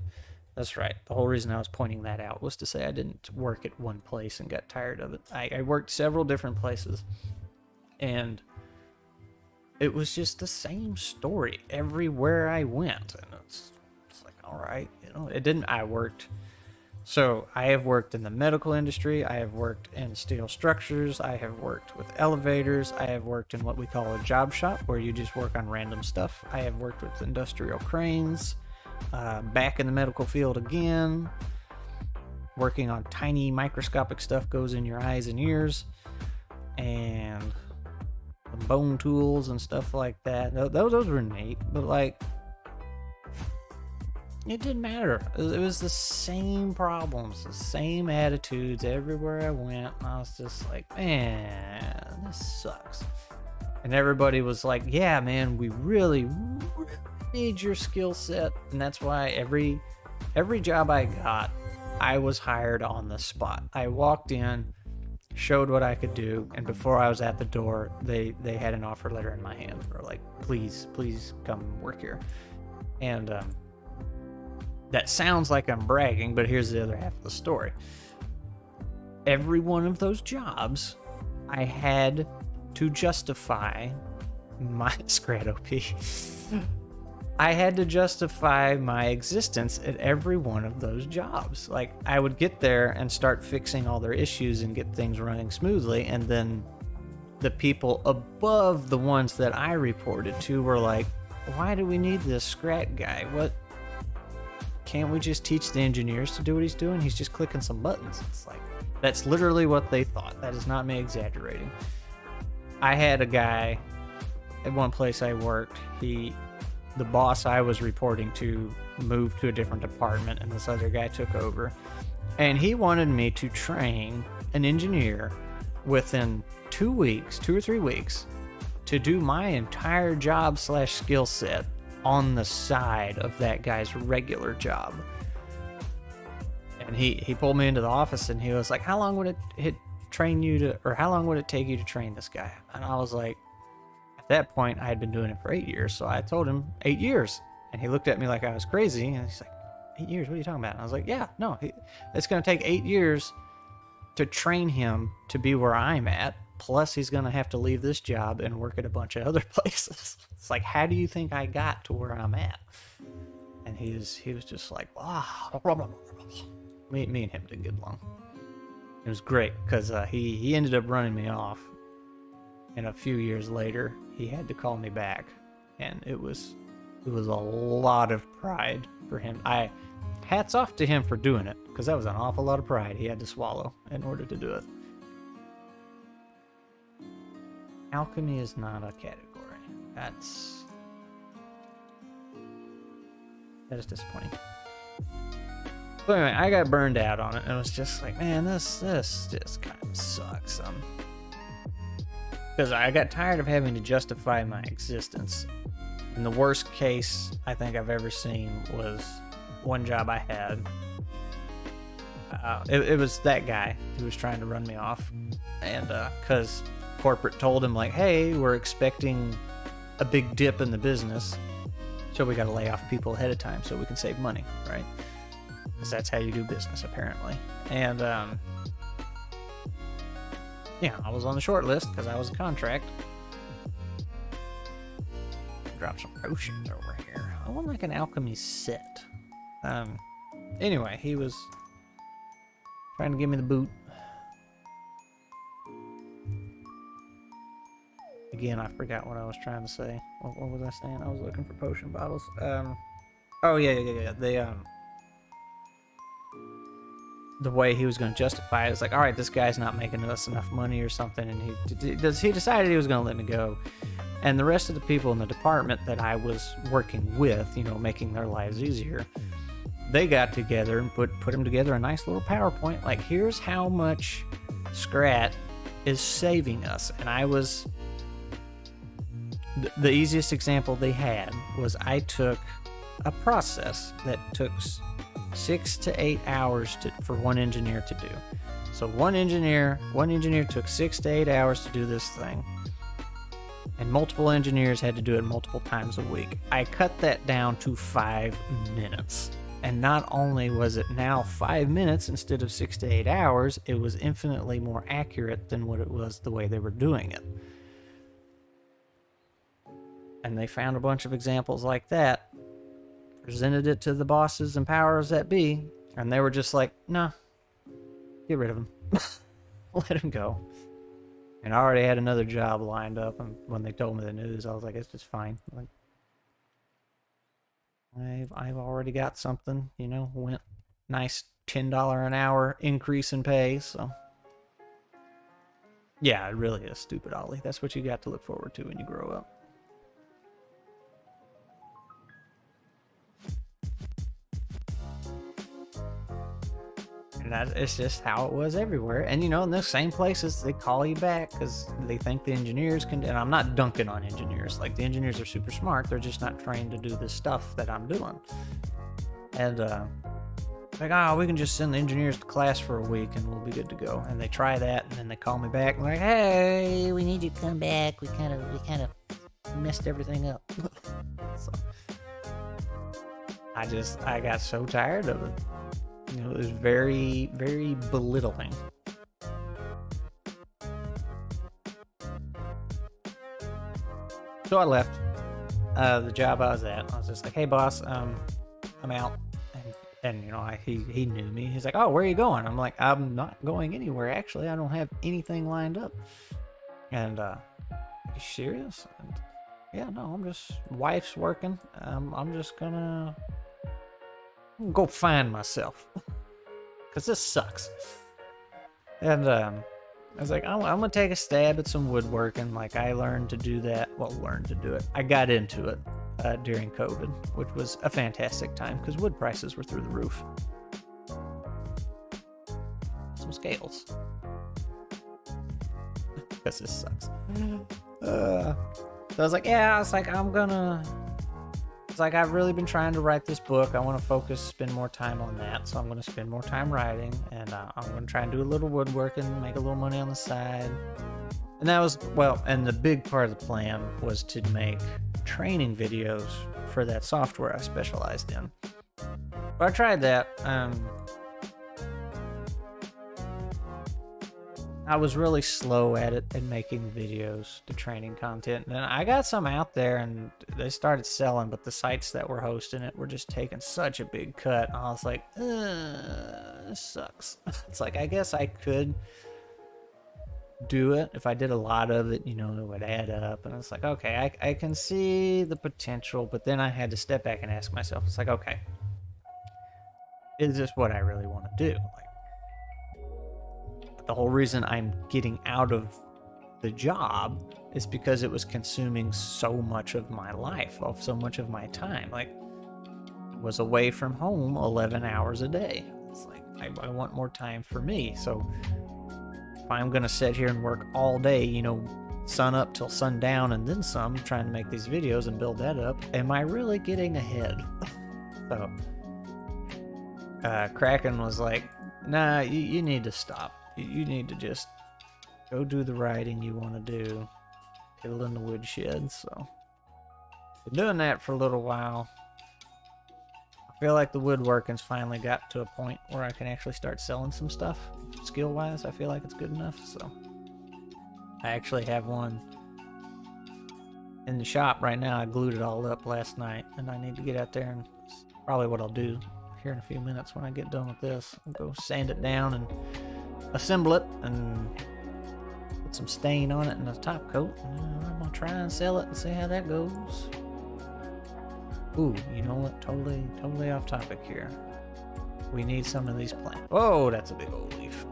That's right. The whole reason I was pointing that out was to say I didn't work at one place and got tired of it. I worked several different places, and it was just the same story everywhere I went. And it's like, all right, you know, it didn't. So I have worked in the medical industry. I have worked in steel structures. I have worked with elevators. I have worked in what we call a job shop, where you just work on random stuff. I have worked with industrial cranes. Back in the medical field again. working on tiny microscopic stuff goes in your eyes and ears, and the bone tools and stuff like that. Those were neat, but like, it didn't matter. It was the same problems, the same attitudes everywhere I went. And I was just like, man, this sucks. And everybody was like, yeah, man, we really need your skill set. And that's why every job I got, I was hired on the spot. I walked in, showed what I could do, and before I was at the door, they had an offer letter in my hand. They were like, please come work here. And that sounds like I'm bragging, but here's the other half of the story. Every one of those jobs, I had to justify my Scrat OP. I had to justify my existence at every one of those jobs. Like, I would get there and start fixing all their issues and get things running smoothly, and then the people above the ones that I reported to were like, why do we need this Scrat guy? What? Can't we just teach the engineers to do what he's doing? He's just clicking some buttons. It's like, that's literally what they thought. That is not me exaggerating. I had a guy at one place I worked. The boss I was reporting to moved to a different department, and this other guy took over. And he wanted me to train an engineer within 2 weeks, 2 or 3 weeks, to do my entire job / skill set on the side of that guy's regular job. And he pulled me into the office, and he was like, how long would it train you to, or how long would it take you to train this guy? And I was like, at that point, I had been doing it for 8 years, so I told him 8 years. And he looked at me like I was crazy, and he's like, 8 years? What are you talking about? And I was like, yeah, no, it's going to take 8 years to train him to be where I'm at. Plus, he's going to have to leave this job and work at a bunch of other places. It's like, how do you think I got to where I'm at? And he was just like, wow. Me and him didn't get along. It was great, because he ended up running me off. And a few years later, he had to call me back. And it was a lot of pride for him. Hats off to him for doing it, because that was an awful lot of pride he had to swallow in order to do it. Alchemy is not a category. That is disappointing. But anyway, I got burned out on it, and it was just like, man, this just kind of sucks. Because I got tired of having to justify my existence. And the worst case I think I've ever seen was one job I had. It was that guy who was trying to run me off. And because corporate told him, like, hey, we're expecting a big dip in the business, so we got to lay off people ahead of time so we can save money, right? Because that's how you do business, apparently. And yeah, I was on the short list because I was a contract. Drop some potions over here. I want like an alchemy set. Anyway, he was trying to give me the boot. Again, I forgot what I was trying to say. What was I saying? I was looking for potion bottles. Oh yeah. The way he was going to justify it is like, all right, this guy's not making us enough money or something, and he decided he was going to let me go. And the rest of the people in the department that I was working with, you know, making their lives easier, they got together and put them together a nice little PowerPoint. Like, here's how much Scrat is saving us. And I was... The easiest example they had was I took a process that took 6 to 8 hours for one engineer to do. So one engineer took 6 to 8 hours to do this thing, and multiple engineers had to do it multiple times a week. I cut that down to 5 minutes. And not only was it now 5 minutes instead of 6 to 8 hours, it was infinitely more accurate than what it was the way they were doing it. And they found a bunch of examples like that, presented it to the bosses and powers that be, and they were just like, nah, get rid of him. Let him go. And I already had another job lined up, and when they told me the news, I was like, it's just fine. Like, I've already got something, you know, went nice $10 an hour increase in pay. So yeah, it really is stupid, Ollie. That's what you got to look forward to when you grow up. And it's just how it was everywhere. And you know, in those same places, they call you back because they think the engineers can. And I'm not dunking on engineers. Like, the engineers are super smart. They're just not trained to do this stuff that I'm doing. And like, oh, we can just send the engineers to class for a week and we'll be good to go. And they try that, and then they call me back and like, hey, we need you to come back. We kind of messed everything up. So I got so tired of it. You know, it was very, very belittling. So I left the job I was at. I was just like, hey, boss, I'm out. And you know, he knew me. He's like, oh, where are you going? I'm like, I'm not going anywhere. Actually, I don't have anything lined up. And, are you serious? And, yeah, no, I'm just, wife's working. I'm just gonna go find myself. Because this sucks. And I was like, I'm gonna take a stab at some woodworking. Like, I learned to do that. Well, learned to do it. I got into it during COVID, which was a fantastic time because wood prices were through the roof. Some scales. Because this sucks. So I was like, yeah, it's like, it's like, I've really been trying to write this book. I want to focus, spend more time on that. So I'm going to spend more time writing, and I'm going to try and do a little woodworking, make a little money on the side. And that was, well, and the big part of the plan was to make training videos for that software I specialized in. But I tried that. I was really slow at it and making videos, the training content. And I got some out there and they started selling, but the sites that were hosting it were just taking such a big cut. And I was like, this sucks. It's like, I guess I could do it if I did a lot of it, you know, it would add up. And it's like, okay, I can see the potential, but then I had to step back and ask myself, it's like, okay, is this what I really want to do? Like, the whole reason I'm getting out of the job is because it was consuming so much of my life, of so much of my time. Like, was away from home 11 hours a day. It's like, I want more time for me. So if I'm gonna sit here and work all day, you know, sun up till sundown and then some, trying to make these videos and build that up, am I really getting ahead? So Kraken was like, nah, you need to stop. You need to just go do the writing you want to do, fiddle in the woodshed. So been doing that for a little while. I feel like the woodworking's finally got to a point where I can actually start selling some stuff. Skill wise, I feel like it's good enough. So I actually have one in the shop right now. I glued it all up last night, and I need to get out there, and it's probably what I'll do here in a few minutes when I get done with this. I'll go sand it down and assemble it and put some stain on it and a top coat. And I'm gonna try and sell it and see how that goes. Ooh, you know what? Totally off topic here. We need some of these plants. Whoa, that's a big old leaf.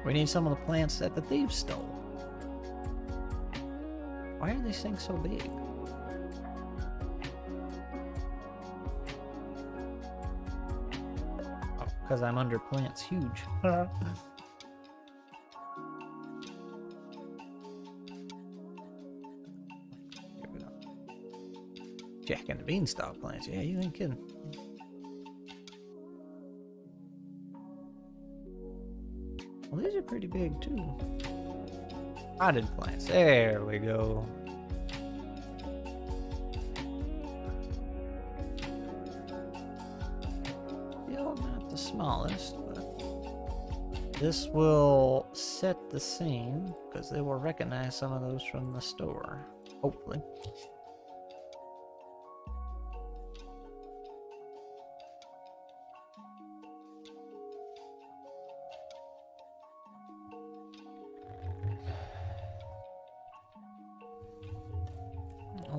We need some of the plants that the thieves stole. Why are these things so big? Oh, because I'm under plants huge. Here we go. Jack and the beanstalk plants. Yeah, you ain't kidding. Well, these are pretty big too. Potted plants. There we go. Still not the smallest, but this will set the scene because they will recognize some of those from the store. Hopefully.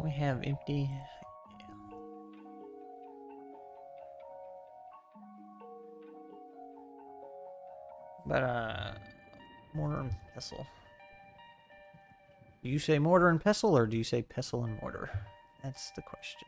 We have empty. But, mortar and pestle. Do you say mortar and pestle, or do you say pestle and mortar? That's the question.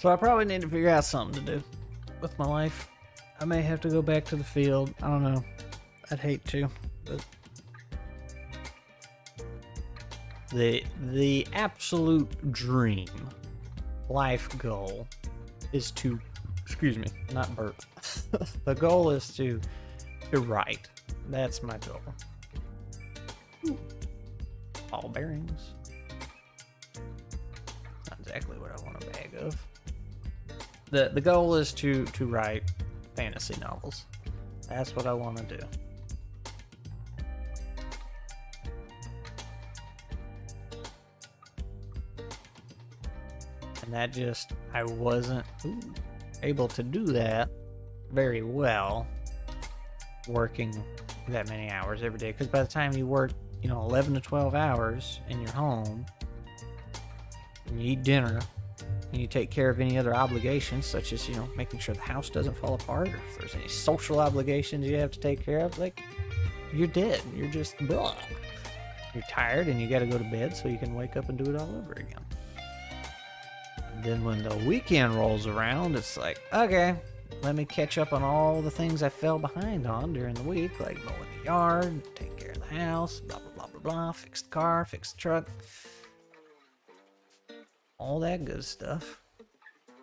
So I probably need to figure out something to do with my life. I may have to go back to the field. I don't know. I'd hate to, but the absolute dream life goal is to, excuse me, not burp. The goal is to write. That's my goal. Ooh. Ball bearings. Not exactly what I want a bag of. The goal is to write fantasy novels. That's what I want to do. And that just, I wasn't able to do that very well working that many hours every day. Because by the time you work, 11 to 12 hours in your home, and you eat dinner, and you take care of any other obligations, such as, making sure the house doesn't fall apart, or if there's any social obligations you have to take care of, like, you're dead. You're just, blah. You're tired, and you got to go to bed so you can wake up and do it all over again. And then when the weekend rolls around, it's like, okay, let me catch up on all the things I fell behind on during the week, like mowing the yard, take care of the house, blah, blah, blah, blah, blah, fix the car, fix the truck. All that good stuff.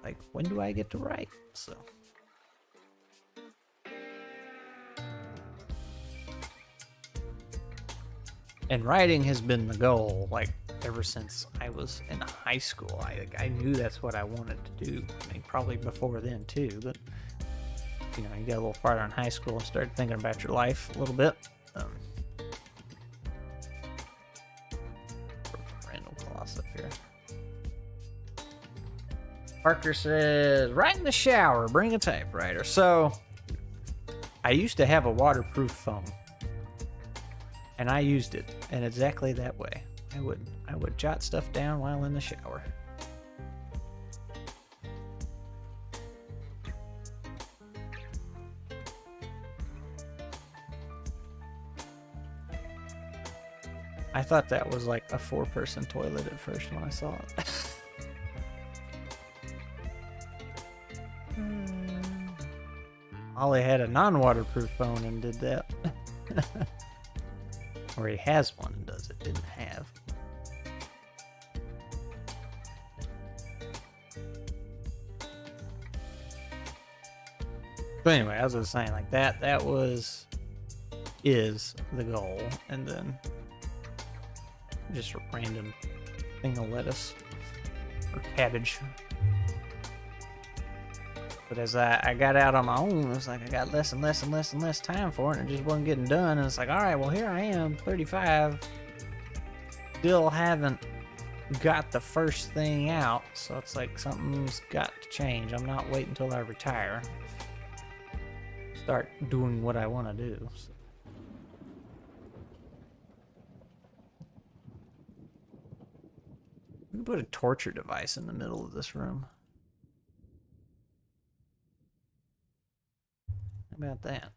Like, when do I get to write? So. And writing has been the goal, like, ever since I was in high school. I knew that's what I wanted to do. I mean, probably before then, too. But, you get a little farther in high school and started thinking about your life a little bit. Random gloss up here. Parker says, right in the shower, bring a typewriter. So, I used to have a waterproof phone. And I used it in exactly that way. I would jot stuff down while in the shower. I thought that was like a 4-person toilet at first when I saw it. Ollie had a non-waterproof phone and did that. Or he has one and does it, didn't have. But anyway, as I was saying, like that is the goal. And then just a random thing of lettuce or cabbage. But as I got out on my own, it was like I got less and less and less and less time for it, and it just wasn't getting done. And it's like, all right, well, here I am, 35, still haven't got the first thing out. So it's like something's got to change. I'm not waiting until I retire. Start doing what I want to do. So. We can put a torture device in the middle of this room. How about that?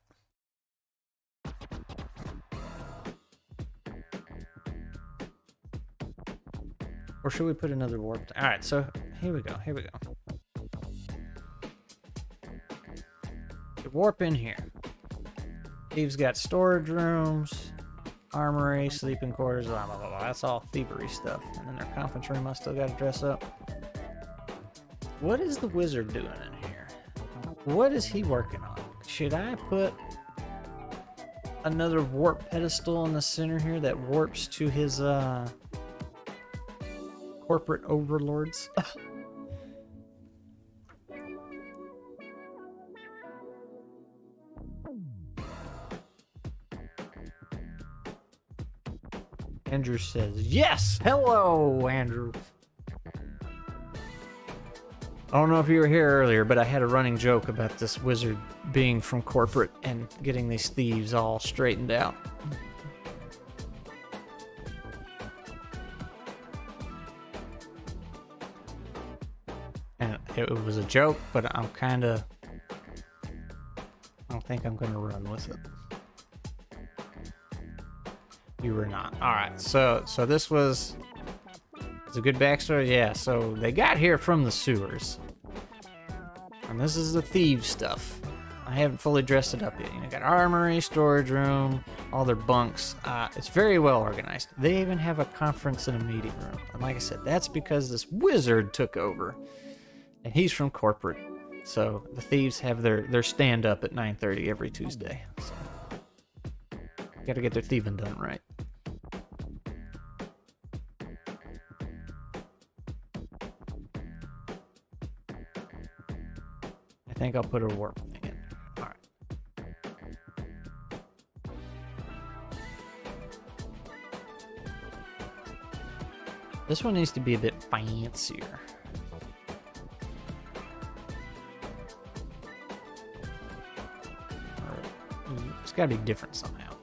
Or should we put another warp? All right, so here we go. Here we go. You warp in here. Steve's got storage rooms, armory, sleeping quarters, blah, blah, blah, blah. That's all thievery stuff. And then their conference room I still got to dress up. What is the wizard doing in here? What is he working on? Should I put another warp pedestal in the center here that warps to his corporate overlords? Andrew says, yes! Hello, Andrew! I don't know if you were here earlier, but I had a running joke about this wizard being from corporate and getting these thieves all straightened out. And it was a joke, but I don't think I'm gonna run with it. You were not. Alright, so this was... It's a good backstory? Yeah, so they got here from the sewers. And this is the thieves stuff. I haven't fully dressed it up yet. You know, got armory, storage room, all their bunks. It's very well organized. They even have a conference and a meeting room. And like I said, that's because this wizard took over. And he's from corporate. So the thieves have their stand-up at 9:30 every Tuesday. So gotta get their thieving done right. I think I'll put a warp thing in. Alright. This one needs to be a bit fancier. It's gotta be different somehow.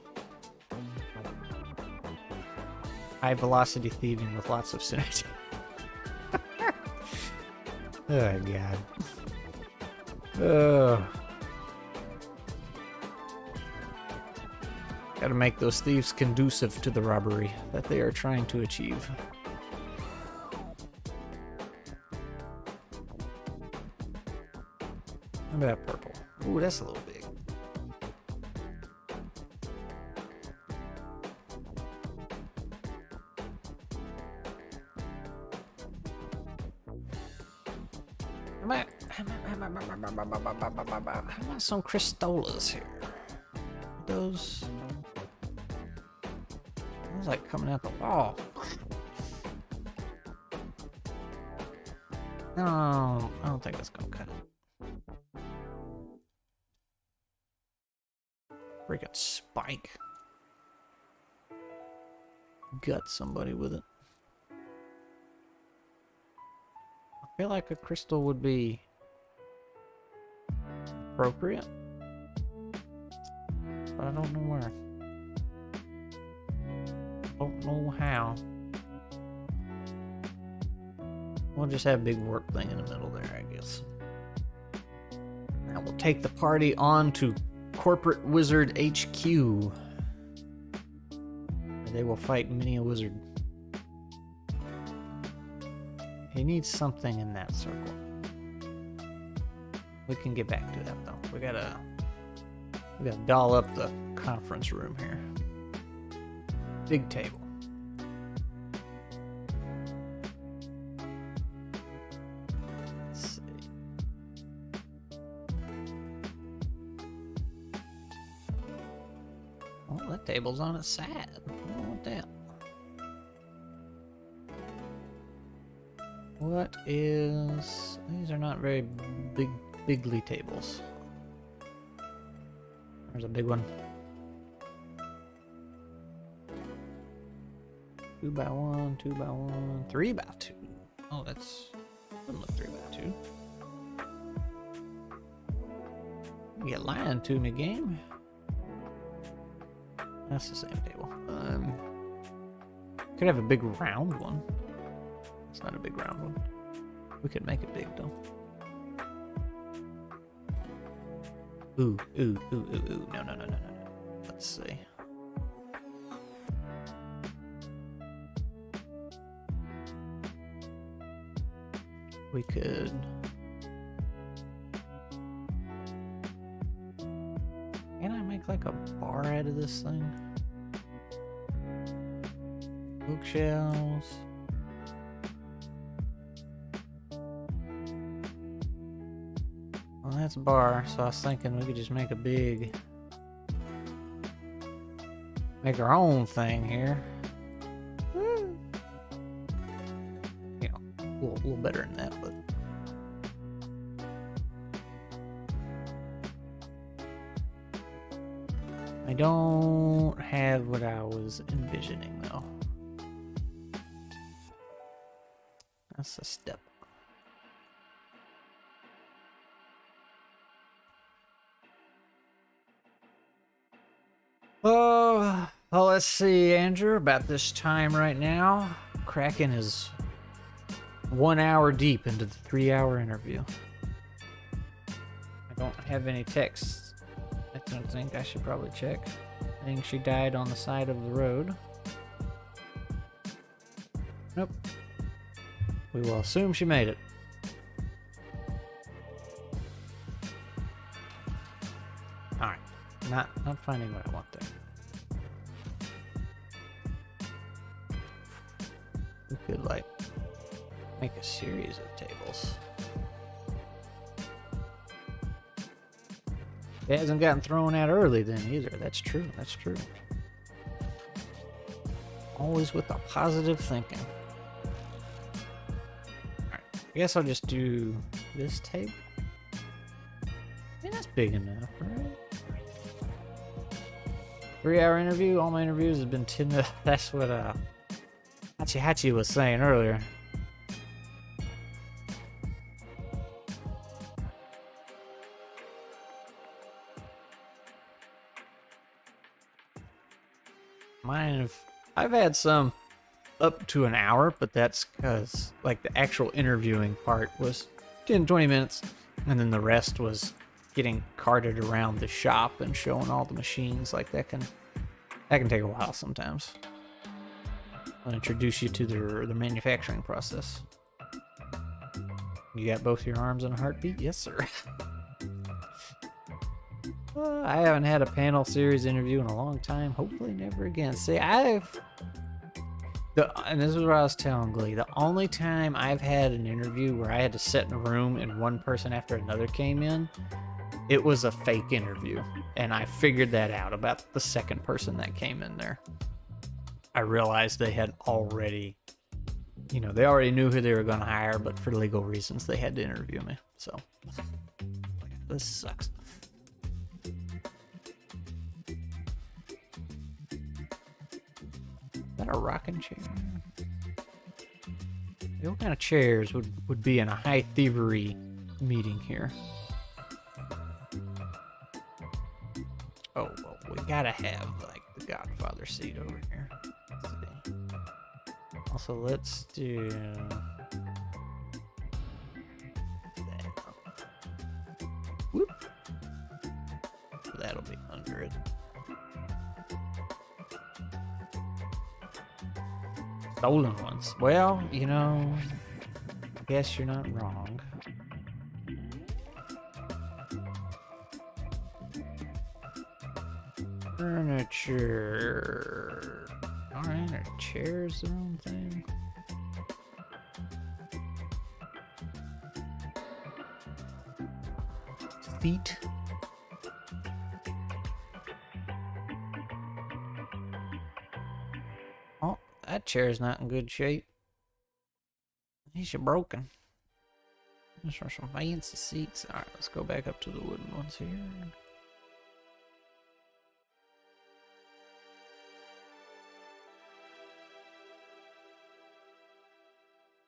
High velocity thieving with lots of synergy. Oh god. Gotta make those thieves conducive to the robbery that they are trying to achieve. How about purple? Ooh, that's a little big. How about some Cristolas here? Those like coming out the wall. No, I don't think that's gonna cut it. Freaking spike. Gut somebody with it. I feel like a crystal would be appropriate, but I don't know where. Don't know how. We'll just have a big warp thing in the middle there, I guess. Now we'll take the party on to Corporate Wizard HQ. They will fight many a wizard. He needs something in that circle. We can get back to that though. We gotta doll up the conference room here. Big table. Let's see. Oh, that table's on its side. I don't want that. What is... These are not very bigly tables. There's a big one. 2 by 1, 2 by 1, 3 by 2. Oh, that's... Doesn't look 3 by 2. You get lying to me, game. That's the same table. Could have a big round one. It's not a big round one. We could make it big though. Ooh. No. Let's see. We could... Can I make like a bar out of this thing? Bookshelves. Well, that's a bar, so I was thinking we could just make a big... Make our own thing here. You know, a little better than that, but... I don't have what I was envisioning, though. That's a step. Oh, well, let's see, Andrew. About this time right now, Kraken is 1 hour deep into the 3-hour interview. I don't have any texts. I don't think I should probably check. I think she died on the side of the road. Nope. We will assume she made it. Alright. Not finding what I want there. We could, like, make a series of tables. It hasn't gotten thrown out early then either. That's true. That's true. Always with the positive thinking. Alright. I guess I'll just do this table. I mean, that's big enough, right? 3-hour interview. All my interviews have been 10 minutes. That's what Hachi was saying earlier. I've had some up to an hour, but that's because like the actual interviewing part was 10-20 minutes, and then the rest was getting carted around the shop and showing all the machines. Like that can take a while sometimes. I'll introduce you to the manufacturing process. You got both your arms in a heartbeat? Yes, sir. I haven't had a panel series interview in a long time. Hopefully never again. See, and this is what I was telling Glee. The only time I've had an interview where I had to sit in a room and one person after another came in, it was a fake interview. And I figured that out about the second person that came in there. I realized they had already, they already knew who they were going to hire, but for legal reasons, they had to interview me. So, this sucks. Is that a rocking chair? What kind of chairs would be in a high thievery meeting here? Oh, well, we gotta have, like, the Godfather seat over here. Let's see. Also, let's do that. Whoop. That'll be under it. Stolen ones. Well, I guess you're not wrong. Furniture. Alright, are chairs their own thing? Feet. Oh, that chair's not in good shape. These are broken. These are some fancy seats. Alright, let's go back up to the wooden ones here.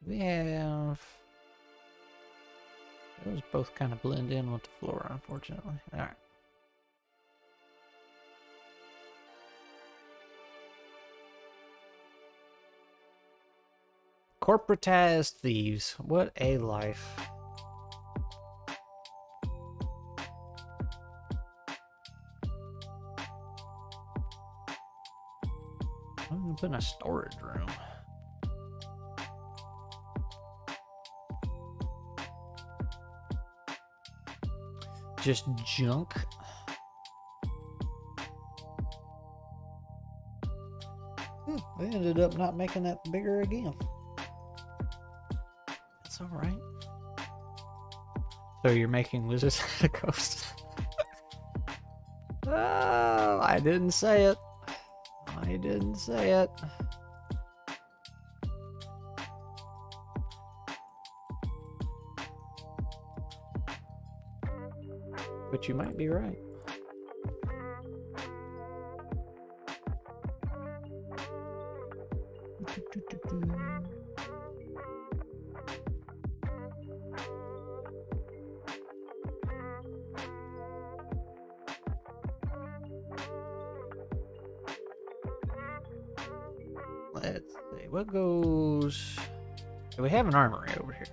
We have... Those both kind of blend in with the floor, unfortunately. Alright. Corporatized thieves. What a life. I'm gonna put in a storage room. Just junk. I ended up not making that bigger again. That's alright. So you're making Wizards of the Coast? Oh, I didn't say it. I didn't say it. But you might be right. Let's see. What goes... We have an armory over here.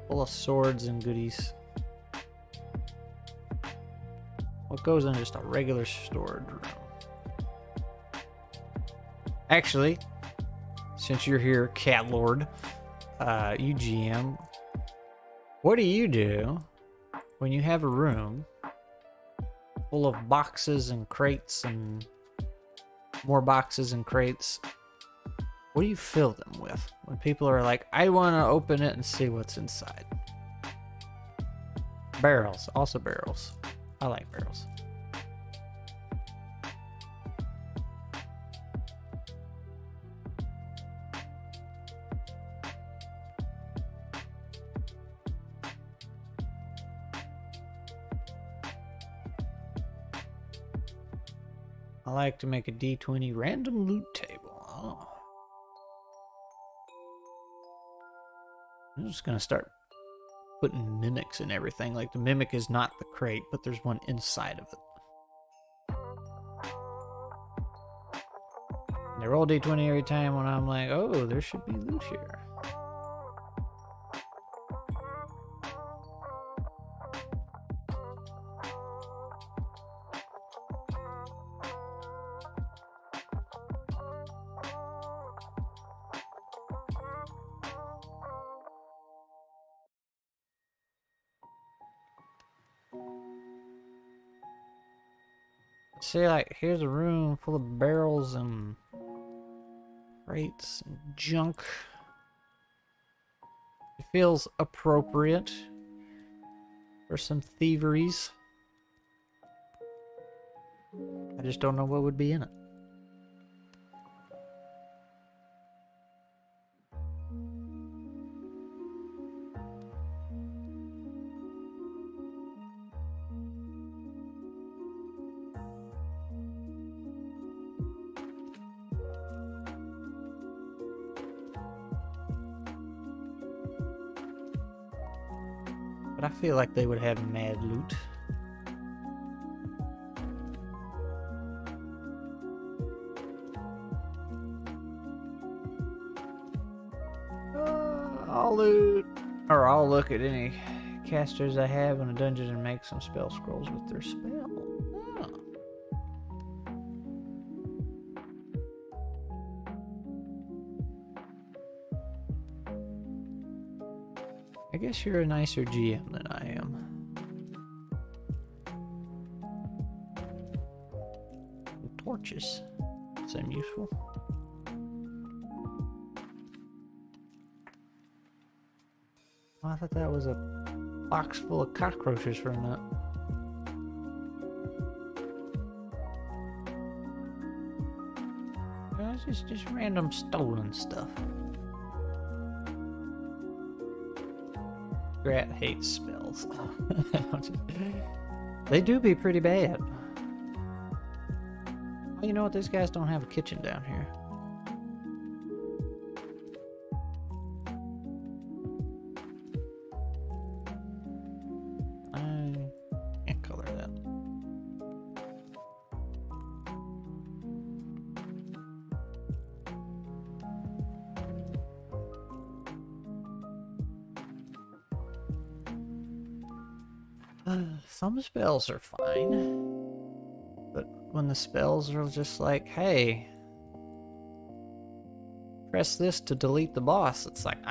Full of swords and goodies. What goes in just a regular storage room? Actually, since you're here, Cat Lord, you GM, what do you do when you have a room full of boxes and crates and more boxes and crates? What do you fill them with when people are like, I want to open it and see what's inside? Barrels, also barrels. I like barrels. I like to make a D20 random loot table. Oh. I'm just gonna start putting mimics in everything. Like the mimic is not the crate, but there's one inside of it. And they roll D20 every time when I'm like, oh, there should be loot here. See, like, here's a room full of barrels and crates and junk. It feels appropriate for some thieveries. I just don't know what would be in it. But I feel like they would have mad loot. I'll loot, or I'll look at any casters I have in a dungeon and make some spell scrolls with their spell. Huh. I guess you're a nicer GM than I am. And torches seem useful. Oh, I thought that was a box full of cockroaches for a minute. It's just random stolen stuff. Grat hates spells. They do be pretty bad. Well, you know what? These guys don't have a kitchen down here. I can't color that. Some spells are fine, but when the spells are just like, hey, press this to delete the boss, it's like,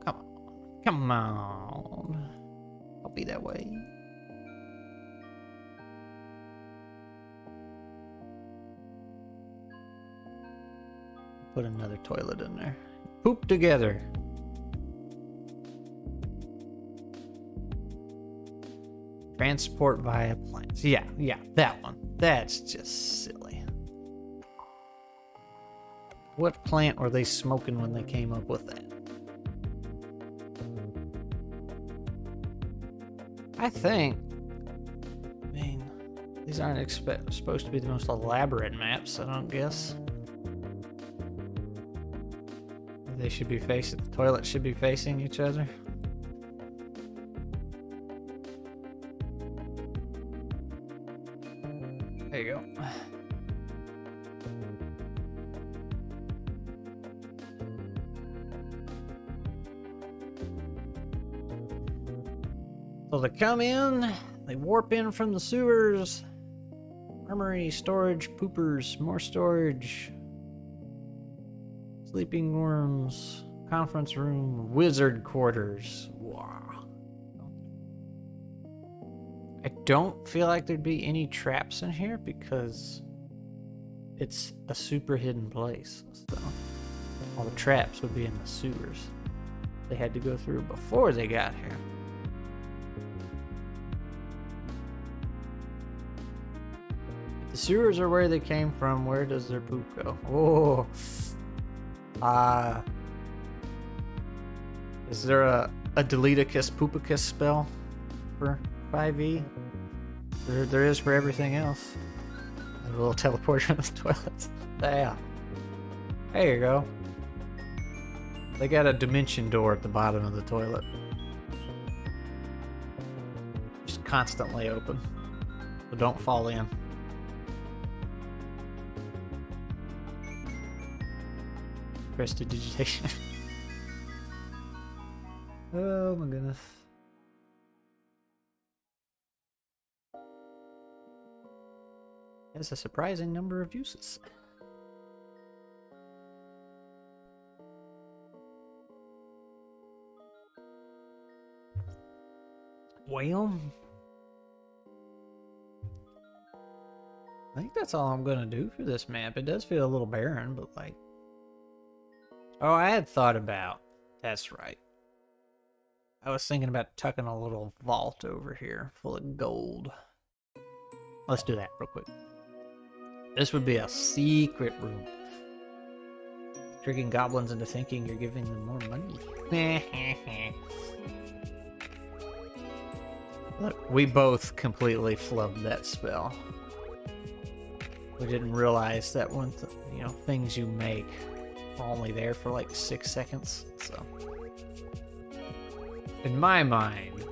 come on, I'll be that way. Put another toilet in there. Poop together. Transport via plants. Yeah, that one. That's just silly. What plant were they smoking when they came up with that? I mean, these aren't supposed to be the most elaborate maps, I don't guess. They should be facing, the toilet should be facing each other. There you go. So they come in, they warp in from the sewers. Armory, storage, poopers, more storage. Sleeping rooms, conference room, wizard quarters. Wow. I don't feel like there'd be any traps in here because it's a super hidden place. So all the traps would be in the sewers. They had to go through before they got here. If the sewers are where they came from, where does their poop go? Oh. Is there a Deleticus Poopicus spell for 5e? There is for everything else. A little teleporter in the toilets. Yeah. There you go. They got a dimension door at the bottom of the toilet. Just constantly open. So don't fall in. Prestidigitation. Oh my goodness. Has a surprising number of uses. Well, I think that's all I'm gonna do for this map. It does feel a little barren, but like... Oh, I had thought about... That's right. I was thinking about tucking a little vault over here full of gold. Let's do that real quick. This would be a secret room. Tricking goblins into thinking you're giving them more money. Look, we both completely flubbed that spell. We didn't realize that one, things you make are only there for like 6 seconds, so. In my mind,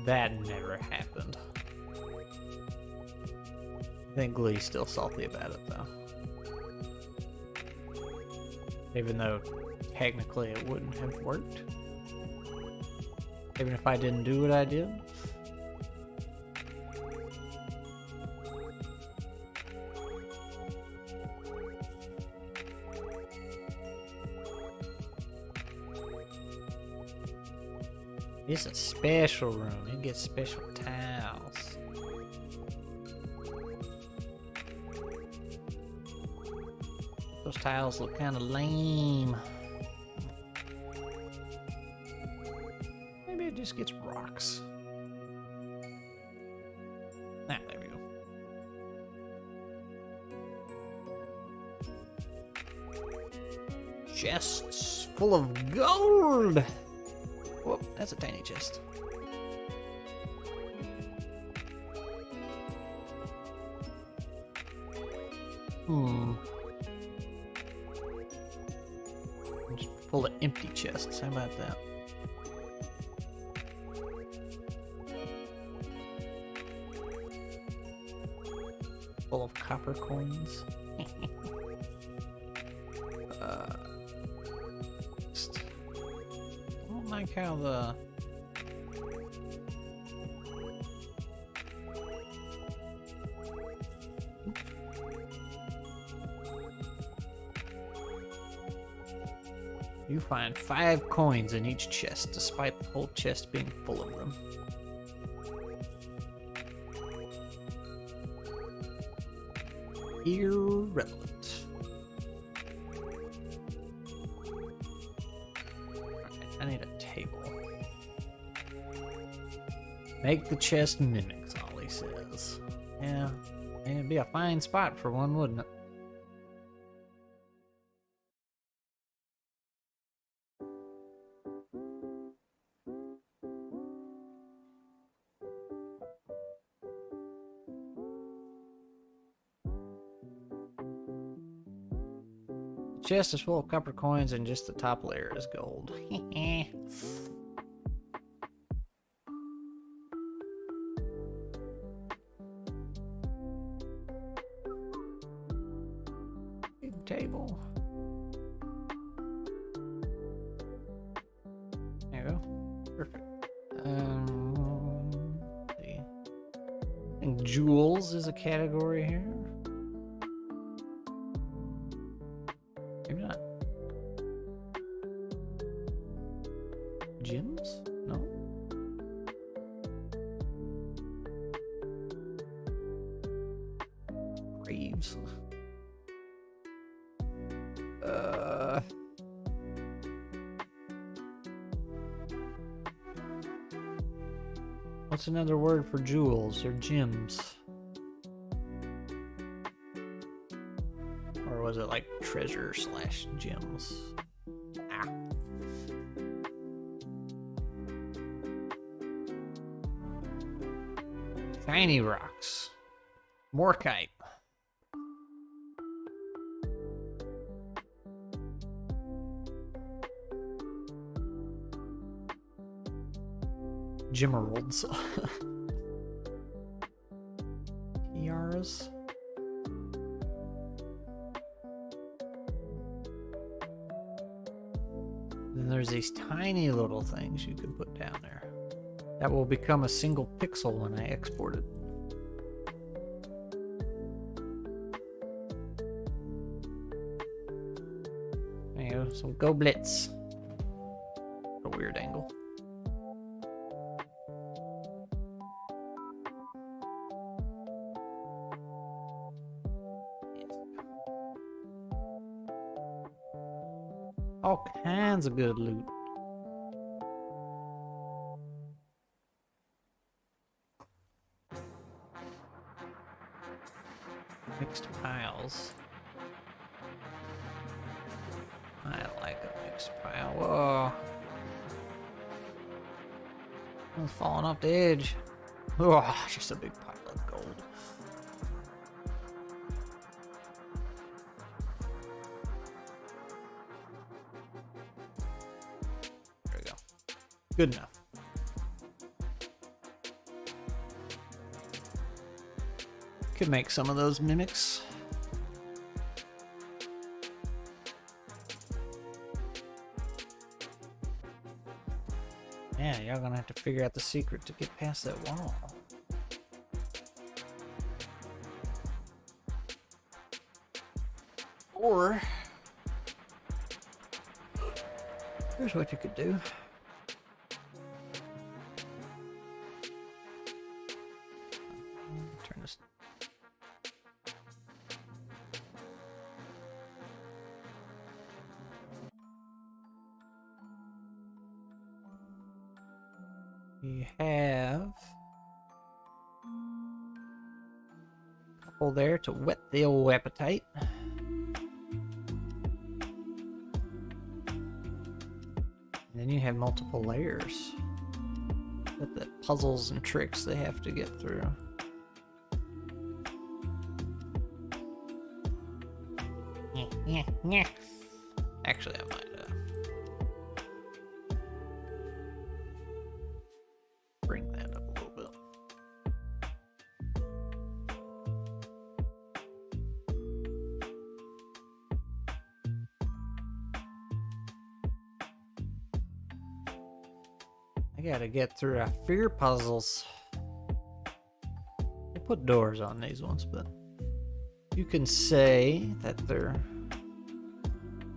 that never happened. I think Glee's still salty about it, though. Even though, technically, it wouldn't have worked. Even if I didn't do what I did. It's a special room. You get special tiles. Those tiles look kind of lame. Maybe it just gets rocks. Ah, there we go. Chests full of gold! Whoop, that's a tiny chest. Just full of empty chests, how about that? Full of copper coins. I don't like how the... You find 5 coins in each chest, despite the whole chest being full of them. Irrelevant. Alright, I need a table. Make the chest mimics, all he says. Yeah, and it'd be a fine spot for one, wouldn't it? The chest is full of copper coins and just the top layer is gold. Big table. There you go. Perfect. jewels is a category here. Maybe not. Gems? No. Graves. What's another word for jewels or gems? Or was it like treasure / gems? Ah. Shiny rocks. Morkite. Gemeralds. Tiaras. Then there's these tiny little things you can put down there. That will become a single pixel when I export it. There you go, some goblets. A weird angle. All kinds of good loot. Mixed piles. I like a mixed pile. Whoa. I'm falling off the edge. Oh, just a big pile of gold. There we go. Good enough. Could make some of those mimics. Yeah, y'all gonna have to figure out the secret to get past that wall. Or here's what you could do. Turn this. We have a couple there to whet the old appetite. And then you have multiple layers with the puzzles and tricks they have to get through. Actually, I might bring that up a little bit. I gotta get through our fear puzzles. We'll put doors on these ones, but you can say that they're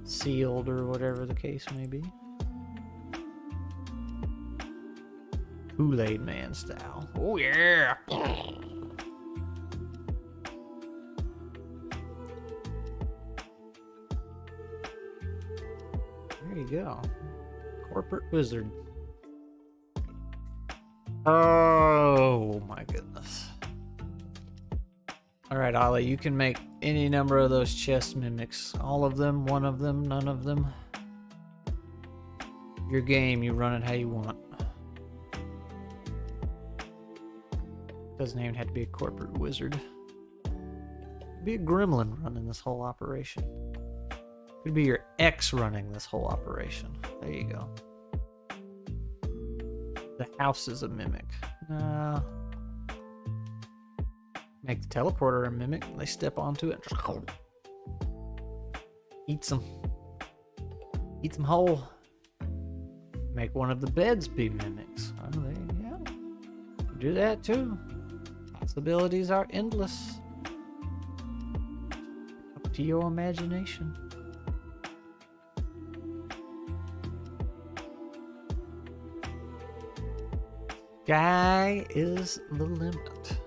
sealed or whatever the case may be. Kool-Aid Man style. Oh yeah! There you go. Corporate wizard. Oh my goodness. Alright, Ollie, you can make any number of those chest mimics. All of them, one of them, none of them. Your game, you run it how you want. Doesn't even have to be a corporate wizard. Could be a gremlin running this whole operation. Could be your ex running this whole operation. There you go. The house is a mimic. Make the teleporter a mimic. They step onto it. Eats them. Eats them whole. Make one of the beds be mimics. Oh, there you go. Do that too. Possibilities are endless. Up to your imagination. Sky is the limit.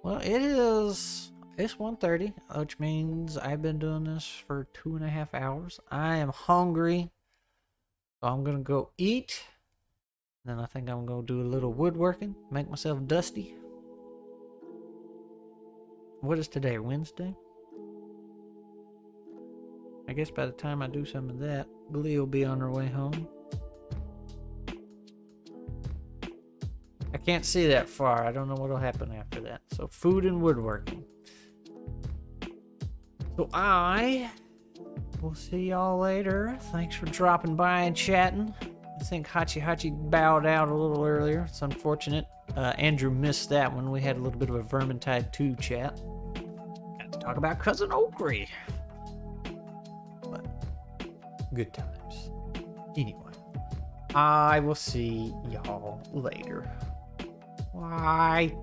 Well, it's 1:30, which means I've been doing this for 2.5 hours. I am hungry, so I'm gonna go eat. Then I think I'm gonna do a little woodworking, make myself dusty. What is today, Wednesday? I guess by the time I do some of that, Glee will be on her way home. I can't see that far. I don't know what'll happen after that. So food and woodworking. So I will see y'all later. Thanks for dropping by and chatting. I think Hachi bowed out a little earlier. It's unfortunate. Andrew missed that one. We had a little bit of a Vermintide 2 chat. Got to talk about Cousin Oakrey. But good times. Anyway, I will see y'all later. Bye.